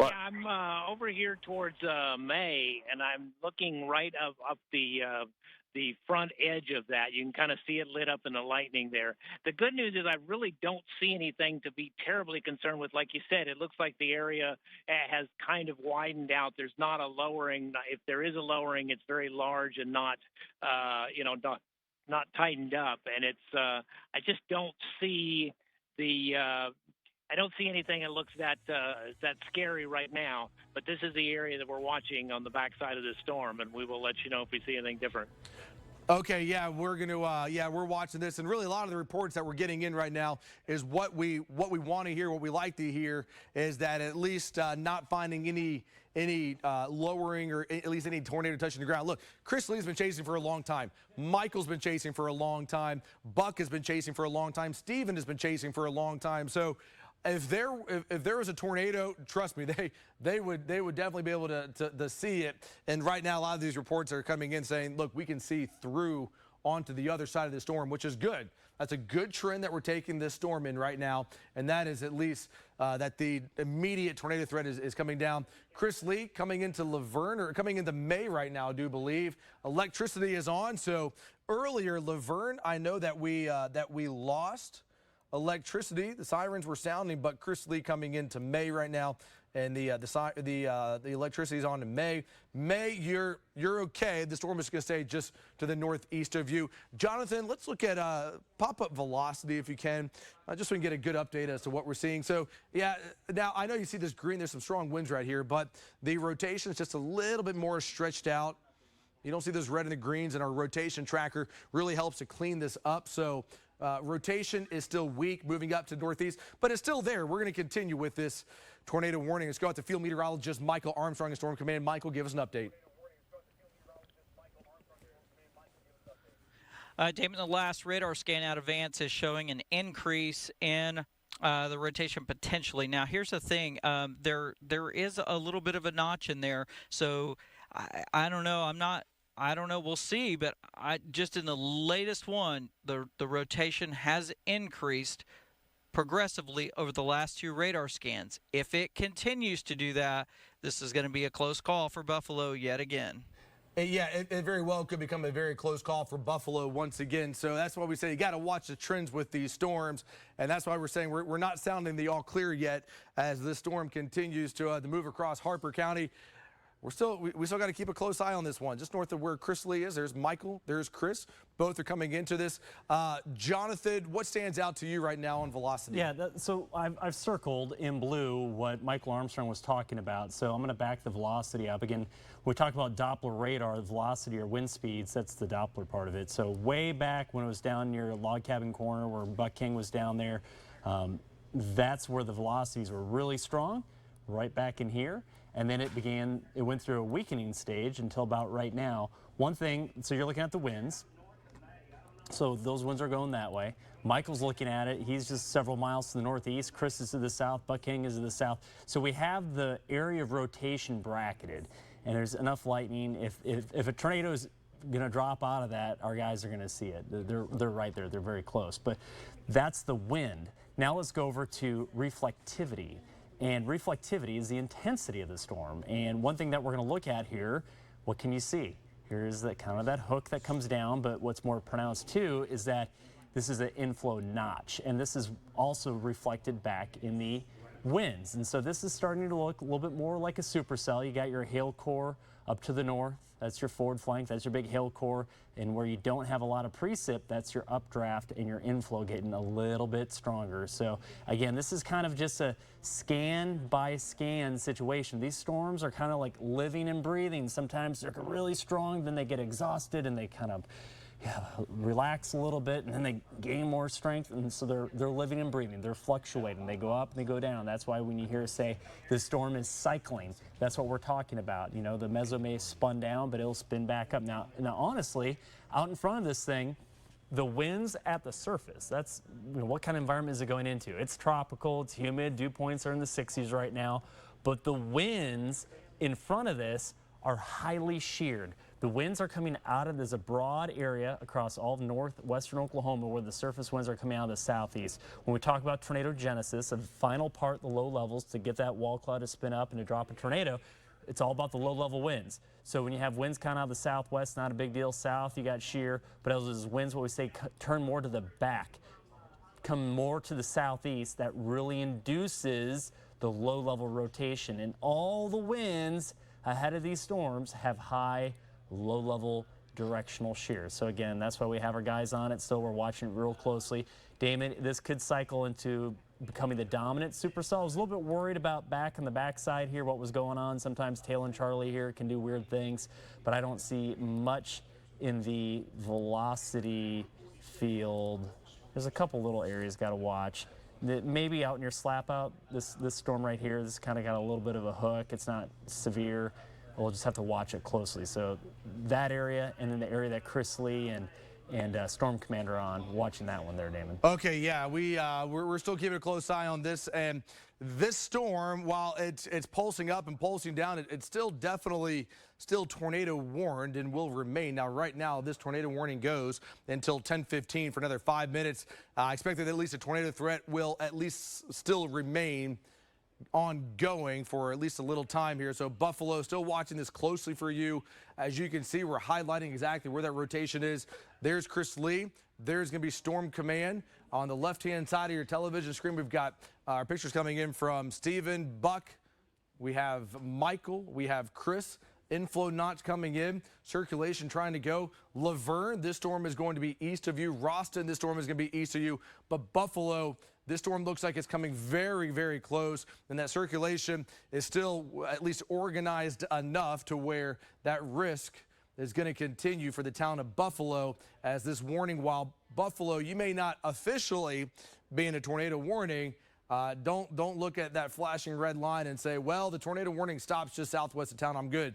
Yeah, I'm over here towards May, and I'm looking right up the front edge of that. You can kind of see it lit up in the lightning there. The good news is I really don't see anything to be terribly concerned with. Like you said, it looks like the area has kind of widened out. There's not a lowering. If there is a lowering, it's very large and not tightened up. And it's I just don't see I don't see anything that looks that scary right now, but this is the area that we're watching on the backside of this storm, and we will let you know if we see anything different. Okay, yeah, we're watching this, and really a lot of the reports that we're getting in right now is what we want to hear, what we like to hear is that at least not finding any lowering or at least any tornado touching the ground. Look, Chris Lee's been chasing for a long time. Michael's been chasing for a long time. Buck has been chasing for a long time. Steven has been chasing for a long time. So if there was a tornado, trust me, they would definitely be able to see it. And right now, a lot of these reports are coming in saying, look, we can see through onto the other side of the storm, which is good. That's a good trend that we're taking this storm in right now, and that is at least that the immediate tornado threat is coming down. Chris Lee coming into Laverne, or coming into May right now, I do believe. Electricity is on. So earlier, Laverne, I know that we lost electricity. The sirens were sounding, but Chris Lee coming into May right now, and the electricity is on in May. May, you're okay. The storm is going to stay just to the northeast of you. Jonathan, let's look at pop-up velocity if you can, just so we can get a good update as to what we're seeing. So yeah, now I know you see this green. There's some strong winds right here, but the rotation is just a little bit more stretched out. You don't see those red and the greens, and our rotation tracker really helps to clean this up. So rotation is still weak, moving up to northeast, but it's still there. We're going to continue with this tornado warning. Let's go out to field meteorologist Michael Armstrong in Storm Command. Michael, give us an update. Damon, the last radar scan out of Vance is showing an increase in The rotation potentially. Now, here's the thing. There is a little bit of a notch in there, so I don't know. I don't know. We'll see. But I just in the latest one, the rotation has increased progressively over the last 2 radar scans. If it continues to do that, this is going to be a close call for Buffalo yet again. Yeah, it very well could become a very close call for Buffalo once again. So that's why we say you got to watch the trends with these storms. And that's why we're saying we're not sounding the all clear yet as this storm continues to move across Harper County. We still got to keep a close eye on this one. Just north of where Chris Lee is, there's Michael, there's Chris. Both are coming into this. Jonathan, what stands out to you right now on velocity? Yeah, so I've circled in blue what Michael Armstrong was talking about. So I'm going to back the velocity up. Again, we talk about Doppler radar, velocity or wind speeds. That's the Doppler part of it. So way back when it was down near Log Cabin Corner where Buck King was down there, that's where the velocities were really strong, right back in here. And then it went through a weakening stage until about right now. One thing, so you're looking at the winds. So those winds are going that way. Michael's looking at it. He's just several miles to the northeast. Chris is to the south. Buck King is to the south. So we have the area of rotation bracketed. And there's enough lightning. If a tornado is going to drop out of that, our guys are going to see it. They're right there. They're very close. But that's the wind. Now let's go over to reflectivity. And reflectivity is the intensity of the storm. And one thing that we're going to look at here, what can you see? Here's that kind of that hook that comes down, but what's more pronounced too is that this is an inflow notch. And this is also reflected back in the winds. And so this is starting to look a little bit more like a supercell. You got your hail core up to the north. That's your forward flank. That's your big hail core. And where you don't have a lot of precip, that's your updraft and your inflow getting a little bit stronger. So again, this is kind of just a scan by scan situation. These storms are kind of like living and breathing. Sometimes they're really strong, then they get exhausted and they kind of relax a little bit, and then they gain more strength, and so they're living and breathing. They're fluctuating. They go up and they go down. That's why when you hear us say the storm is cycling, that's what we're talking about. You know, the meso may spun down, but it'll spin back up. Now honestly, out in front of this thing, the winds at the surface, that's, you know, what kind of environment is it going into? It's tropical, it's humid, dew points are in the 60s right now, but the winds in front of this are highly sheared. The winds are coming out of, there's a broad area across all of northwestern Oklahoma where the surface winds are coming out of the southeast. When we talk about tornado genesis, the final part, the low levels, to get that wall cloud to spin up and to drop a tornado, it's all about the low level winds. So when you have winds kind of out of the southwest, not a big deal. South, you got shear, but as those winds, what we say, turn more to the back, come more to the southeast, that really induces the low level rotation. And all the winds ahead of these storms have high low-level directional shear. So again, that's why we have our guys on it. Still, we're watching it real closely. Damon, this could cycle into becoming the dominant supercell. I was a little bit worried about back on the backside here, what was going on. Sometimes Tail and Charlie here can do weird things, but I don't see much in the velocity field. There's a couple little areas got to watch. Maybe out in your slap out, this storm right here, this kind of got a little bit of a hook. It's not severe. We'll just have to watch it closely. So that area, and then the area that Chris Lee and Storm Commander are on, watching that one there, Damon. Okay, yeah, we're still keeping a close eye on this, and this storm, while it's pulsing up and pulsing down, it's still definitely still tornado warned and will remain. Now, right now, this tornado warning goes until 10:15 for another 5 minutes. I expect that at least a tornado threat will at least still remain ongoing for at least a little time here. So Buffalo still watching this closely for you. As you can see, we're highlighting exactly where that rotation is. There's Chris Lee. There's going to be Storm Command. On the left-hand side of your television screen, we've got our pictures coming in from Steven, Buck. We have Michael. We have Chris. Inflow notch coming in. Circulation trying to go. Laverne, this storm is going to be east of you. Roston, this storm is going to be east of you. But Buffalo, this storm looks like it's coming very, very close, and that circulation is still at least organized enough to where that risk is going to continue for the town of Buffalo as this warning, while Buffalo, you may not officially be in a tornado warning, don't look at that flashing red line and say, well, the tornado warning stops just southwest of town, I'm good.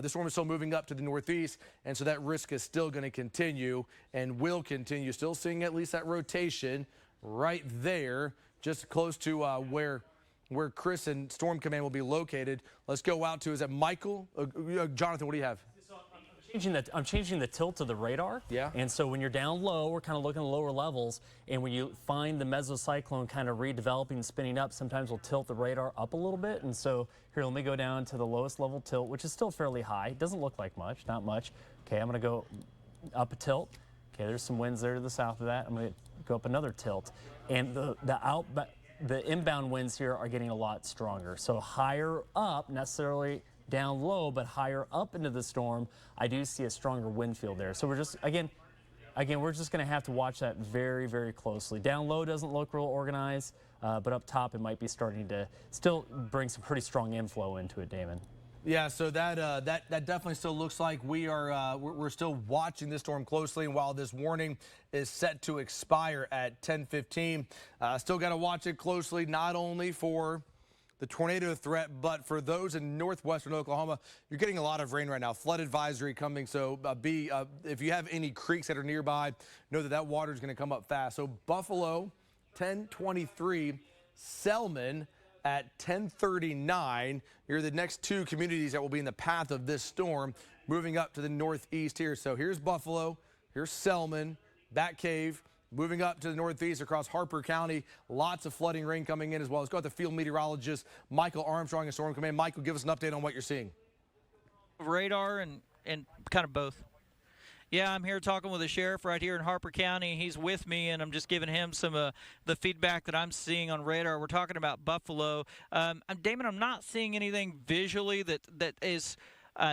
This storm is still moving up to the northeast, and so that risk is still going to continue and will continue. Still seeing at least that rotation right there just close to where Chris and Storm Command will be located. Let's go out to, is that Michael? Jonathan, what do you have? I'm changing the tilt of the radar. Yeah. And so when you're down low, we're kind of looking at lower levels. And when you find the mesocyclone kind of redeveloping and spinning up, sometimes we'll tilt the radar up a little bit. And so here, let me go down to the lowest level tilt, which is still fairly high. It doesn't look like much, not much. Okay, I'm going to go up a tilt. Okay, there's some winds there to the south of that. I'm going to go up another tilt. And the inbound winds here are getting a lot stronger. So higher up, necessarily down low, but higher up into the storm, I do see a stronger wind field there. So we're just, again, we're just going to have to watch that very, very closely. Down low doesn't look real organized, but up top it might be starting to still bring some pretty strong inflow into it, Damon. Yeah, so that definitely still looks like we're still watching this storm closely. And while this warning is set to expire at 10:15, still got to watch it closely, not only for the tornado threat, but for those in northwestern Oklahoma. You're getting a lot of rain right now. Flood advisory coming, so if you have any creeks that are nearby, know that water is going to come up fast. So Buffalo, 10:23, Selman at 10:39. You're the next two communities that will be in the path of this storm, moving up to the northeast here. So here's Buffalo, here's Selman, Bat Cave. Moving up to the northeast across Harper County, lots of flooding rain coming in as well. Let's go with the field meteorologist, Michael Armstrong in Storm Command. Michael, give us an update on what you're seeing. Radar and kind of both. Yeah, I'm here talking with the sheriff right here in Harper County. He's with me, and I'm just giving him some of the feedback that I'm seeing on radar. We're talking about Buffalo. Damon, I'm not seeing anything visually that is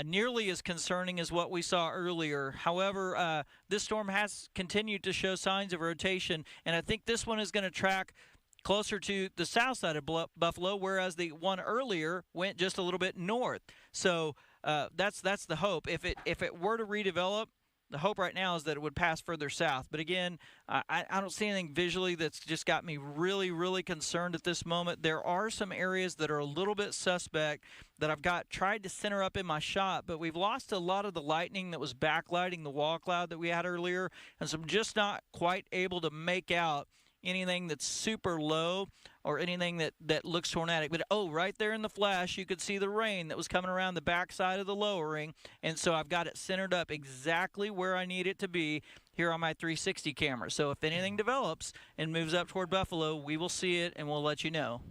nearly as concerning as what we saw earlier. However, this storm has continued to show signs of rotation, and I think this one is going to track closer to the south side of Buffalo, whereas the one earlier went just a little bit north. So that's the hope. If it were to redevelop, the hope right now is that it would pass further south. But again, I don't see anything visually that's just got me really, really concerned at this moment. There are some areas that are a little bit suspect that I've tried to center up in my shot, but we've lost a lot of the lightning that was backlighting the wall cloud that we had earlier. And so I'm just not quite able to make out anything that's super low or anything that looks tornadic. But right there in the flash, you could see the rain that was coming around the backside of the lowering. And so I've got it centered up exactly where I need it to be here on my 360 camera. So if anything develops and moves up toward Buffalo, we will see it and we'll let you know.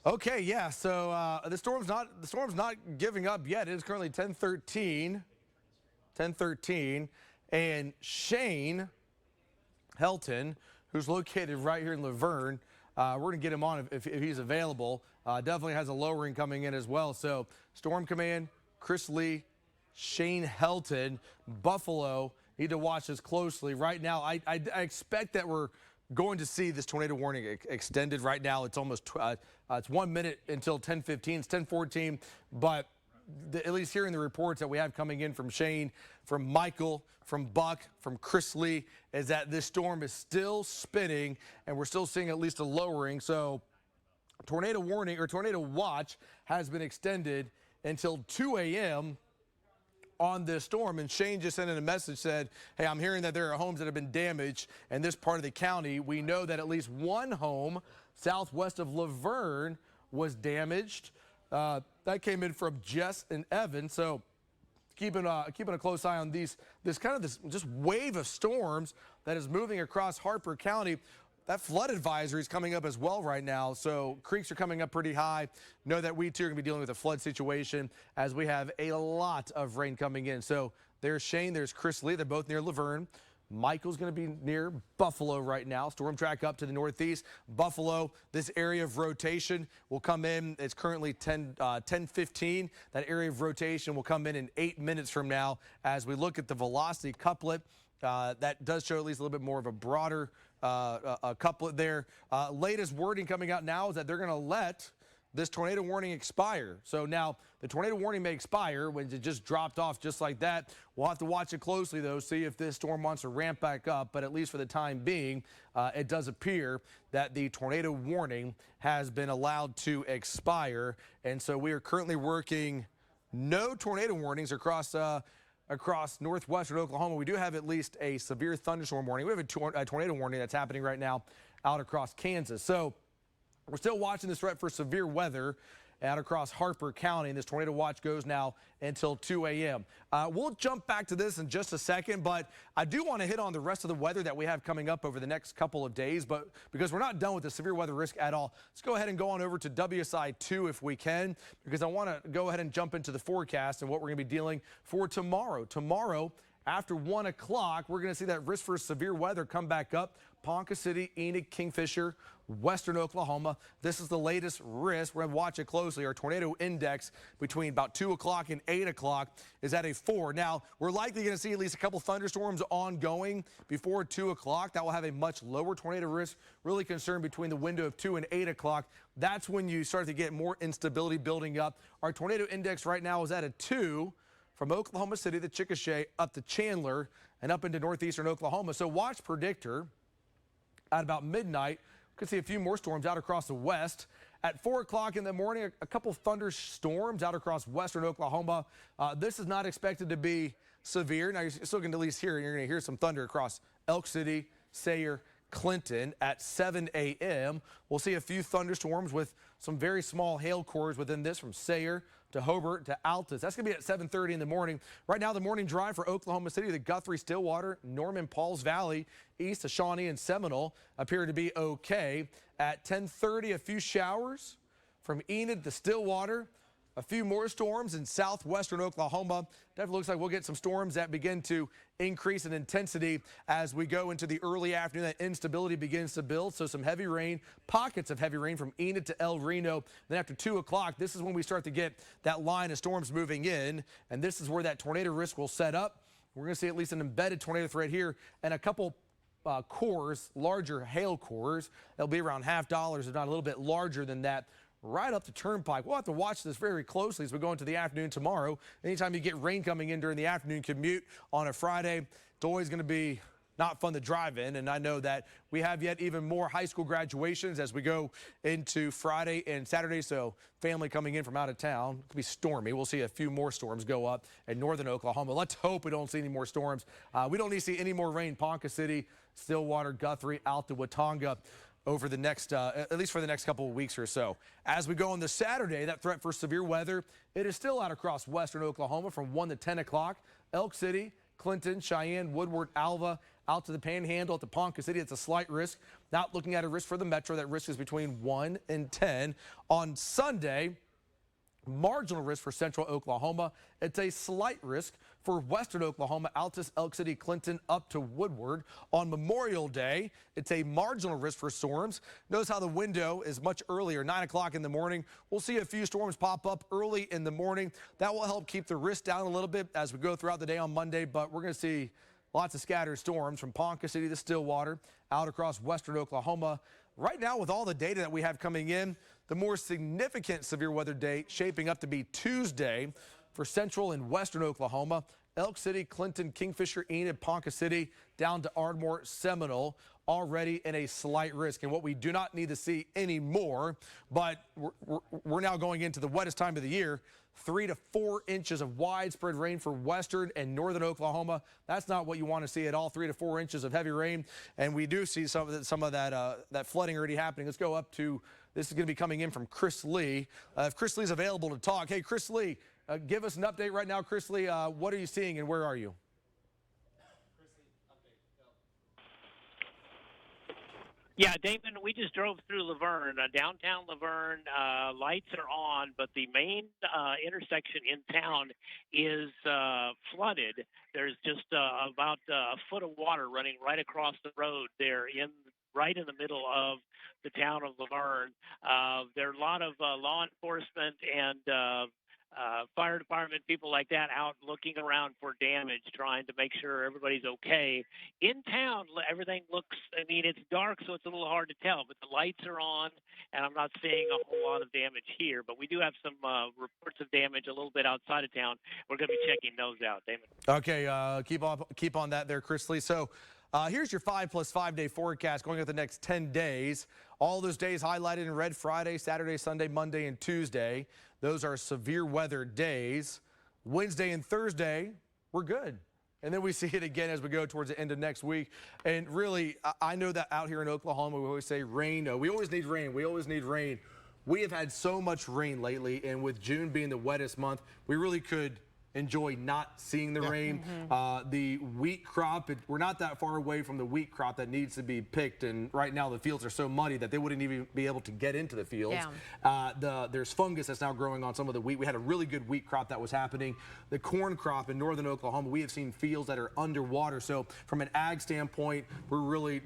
Okay, yeah. So the storm's not giving up yet. It is currently 10:13. 10:13, and Shane Helton, who's located right here in Laverne. We're going to get him on if he's available. Definitely has a lowering coming in as well. So Storm Command, Chris Lee, Shane Helton, Buffalo need to watch this closely. Right now, I expect that we're going to see this tornado warning extended. Right now, it's almost it's 1 minute until 10:15. It's 10:14, but at least hearing the reports that we have coming in from Shane, from Michael, from Buck, from Chris Lee, is that this storm is still spinning and we're still seeing at least a lowering. So tornado warning or tornado watch has been extended until 2 a.m. on this storm. And Shane just sent in a message, said, hey, I'm hearing that there are homes that have been damaged in this part of the county. We know that at least one home southwest of Laverne was damaged. That came in from Jess and Evan. So keeping a close eye on this just wave of storms that is moving across Harper County. That flood advisory is coming up as well right now. So creeks are coming up pretty high. Know that we too are going to be dealing with a flood situation as we have a lot of rain coming in. So there's Shane, there's Chris Lee. They're both near Laverne. Michael's going to be near Buffalo right now. Storm track up to the northeast. Buffalo, this area of rotation will come in. It's currently 10:15. That area of rotation will come in 8 minutes from now. As we look at the velocity couplet, that does show at least a little bit more of a broader couplet there. Latest wording coming out now is that they're going to let this tornado warning expire. So now the tornado warning may expire when it just dropped off just like that. We'll have to watch it closely, though, see if this storm wants to ramp back up. But at least for the time being, it does appear that the tornado warning has been allowed to expire. And so we are currently working no tornado warnings across northwestern Oklahoma. We do have at least a severe thunderstorm warning. We have a tornado warning that's happening right now out across Kansas. So We're still watching this threat for severe weather out across Harper County, and this tornado watch goes now until 2 a.m. We'll jump back to this in just a second, but I do want to hit on the rest of the weather that we have coming up over the next couple of days, but because we're not done with the severe weather risk at all, let's go ahead and go on over to WSI 2 if we can, because I want to go ahead and jump into the forecast and what we're going to be dealing for tomorrow. Tomorrow, after 1 o'clock, we're going to see that risk for severe weather come back up. Ponca City, Enid, Kingfisher, western Oklahoma. This is the latest risk. We're going to watch it closely. Our tornado index between about 2 o'clock and 8 o'clock is at a 4. Now, we're likely going to see at least a couple thunderstorms ongoing before 2 o'clock. That will have a much lower tornado risk. Really concerned between the window of 2 and 8 o'clock. That's when you start to get more instability building up. Our tornado index right now is at a 2. From Oklahoma City to Chickasha up to Chandler and up into northeastern Oklahoma. So watch predictor at about midnight. We could see a few more storms out across the west. At 4 o'clock in the morning, a couple thunderstorms out across western Oklahoma. This is not expected to be severe. Now, you're still going to at least hear, you're going to hear some thunder across Elk City, Sayre, Clinton at 7 a.m. We'll see a few thunderstorms with some very small hail cores within this from Sayre to Hobart to Altus. That's going to be at 7:30 in the morning. Right now, the morning drive for Oklahoma City, the Guthrie, Stillwater, Norman, Pauls Valley, east of Shawnee and Seminole appear to be okay. At 10:30, a few showers from Enid to Stillwater. A few more storms in southwestern Oklahoma. Definitely looks like we'll get some storms that begin to increase in intensity as we go into the early afternoon. That instability begins to build. So some heavy rain, pockets of heavy rain from Enid to El Reno. Then after 2 o'clock, this is when we start to get that line of storms moving in. And this is where that tornado risk will set up. We're going to see at least an embedded tornado threat here and a couple cores, larger hail cores. They'll be around $50, if not a little bit larger than that, right up the turnpike. We'll have to watch this very closely as we go into the afternoon tomorrow. Anytime you get rain coming in during the afternoon commute on a Friday, it's always going to be not fun to drive in. And I know that we have yet even more high school graduations as we go into Friday and Saturday. So family coming in from out of town, it could be stormy. We'll see a few more storms go up in northern Oklahoma. Let's hope we don't see any more storms. We don't need to see any more rain. Ponca City, Stillwater, Guthrie, out to Watonga over the next, at least for the next couple of weeks or so. As we go on the Saturday, that threat for severe weather, it is still out across western Oklahoma from 1 to 10 o'clock. Elk City, Clinton, Cheyenne, Woodward, Alva, out to the Panhandle, to Ponca City. It's a slight risk. Not looking at a risk for the metro. That risk is between 1 and 10. On Sunday, marginal risk for central Oklahoma. It's a slight risk for western Oklahoma, Altus, Elk City, Clinton, up to Woodward. On Memorial Day, it's a marginal risk for storms. Notice how the window is much earlier, 9 o'clock in the morning. We'll see a few storms pop up early in the morning. That will help keep the risk down a little bit as we go throughout the day on Monday, but we're going to see lots of scattered storms from Ponca City to Stillwater, out across western Oklahoma. Right now, with all the data that we have coming in, the more significant severe weather day shaping up to be Tuesday for central and western Oklahoma. Elk City, Clinton, Kingfisher, Enid, Ponca City, down to Ardmore, Seminole, already in a slight risk. And what we do not need to see anymore, but we're now going into the wettest time of the year, 3 to 4 inches of widespread rain for western and northern Oklahoma. That's not what you want to see at all, 3 to 4 inches of heavy rain. And we do see some of that flooding already happening. Let's go up to, this is going to be coming in from Chris Lee. If Chris Lee's available to talk. Hey, Chris Lee, give us an update right now. Chris Lee, what are you seeing and where are you? Yeah, Damon, we just drove through Laverne, downtown Laverne. Lights are on, but the main intersection in town is flooded. There's just about a foot of water running right across the road there, right in the middle of the town of Laverne. There are a lot of law enforcement and fire department, people like that out looking around for damage, trying to make sure everybody's okay. In town, everything looks, I mean, it's dark, so it's a little hard to tell, but the lights are on, and I'm not seeing a whole lot of damage here, but we do have some reports of damage a little bit outside of town. We're going to be checking those out, Damon. Okay, keep on that there, Chris Lee. So here's your 5+5 day forecast going at the next 10 days. All those days highlighted in red: Friday, Saturday, Sunday, Monday, and Tuesday. Those are severe weather days. Wednesday and Thursday, we're good. And then we see it again as we go towards the end of next week. And really, I know that out here in Oklahoma, we always say rain. We always need rain. We always need rain. We have had so much rain lately, and with June being the wettest month, we really could enjoy not seeing the rain. The wheat crop, we're not that far away from the wheat crop that needs to be picked, and right now the fields are so muddy that they wouldn't even be able to get into the fields. There's fungus that's now growing on some of the wheat. We had a really good wheat crop that was happening. The corn crop in northern Oklahoma, we have seen fields that are underwater. So from an ag standpoint, we're really,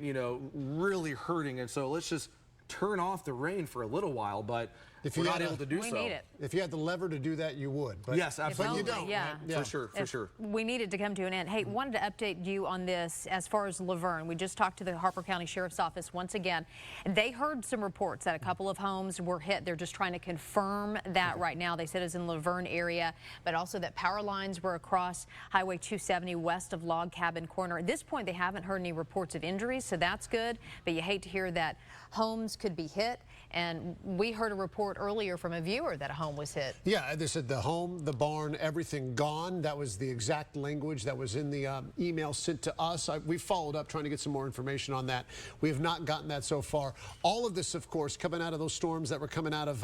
really hurting. And so let's just turn off the rain for a little while, but if we're not able to do so. We need it. If you had the lever to do that, you would. But, yes, absolutely. But you don't. Yeah. Right? For sure. We need it to come to an end. Hey, wanted to update you on this as far as Laverne. We just talked to the Harper County Sheriff's Office once again. They heard some reports that a couple of homes were hit. They're just trying to confirm that right now. They said it's in Laverne area, but also that power lines were across Highway 270 west of Log Cabin Corner. At this point, they haven't heard any reports of injuries, so that's good, but you hate to hear that homes could be hit. And we heard a report earlier from a viewer that a home was hit. Yeah, they said the home, the barn, everything gone. That was the exact language that was in the email sent to us. We followed up trying to get some more information on that. We have not gotten that so far. All of this, of course, coming out of those storms that were coming out of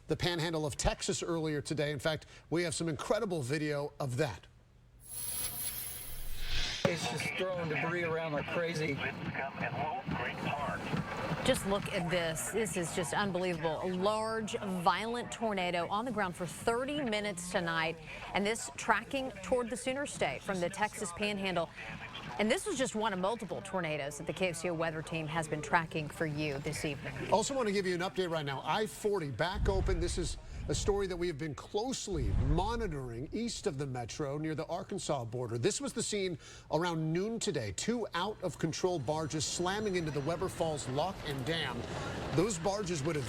the panhandle of Texas earlier today. In fact, we have some incredible video of that. It's just throwing debris around like crazy. Just look at this. This is just unbelievable. A large, violent tornado on the ground for 30 minutes tonight, and this tracking toward the Sooner State from the Texas Panhandle. And this was just one of multiple tornadoes that the KOCO weather team has been tracking for you this evening. Also want to give you an update right now. I-40 back open. This is a story that we have been closely monitoring east of the metro near the Arkansas border. This was the scene around noon today. 2 out-of-control barges slamming into the Weber Falls Lock and Dam. Those barges would have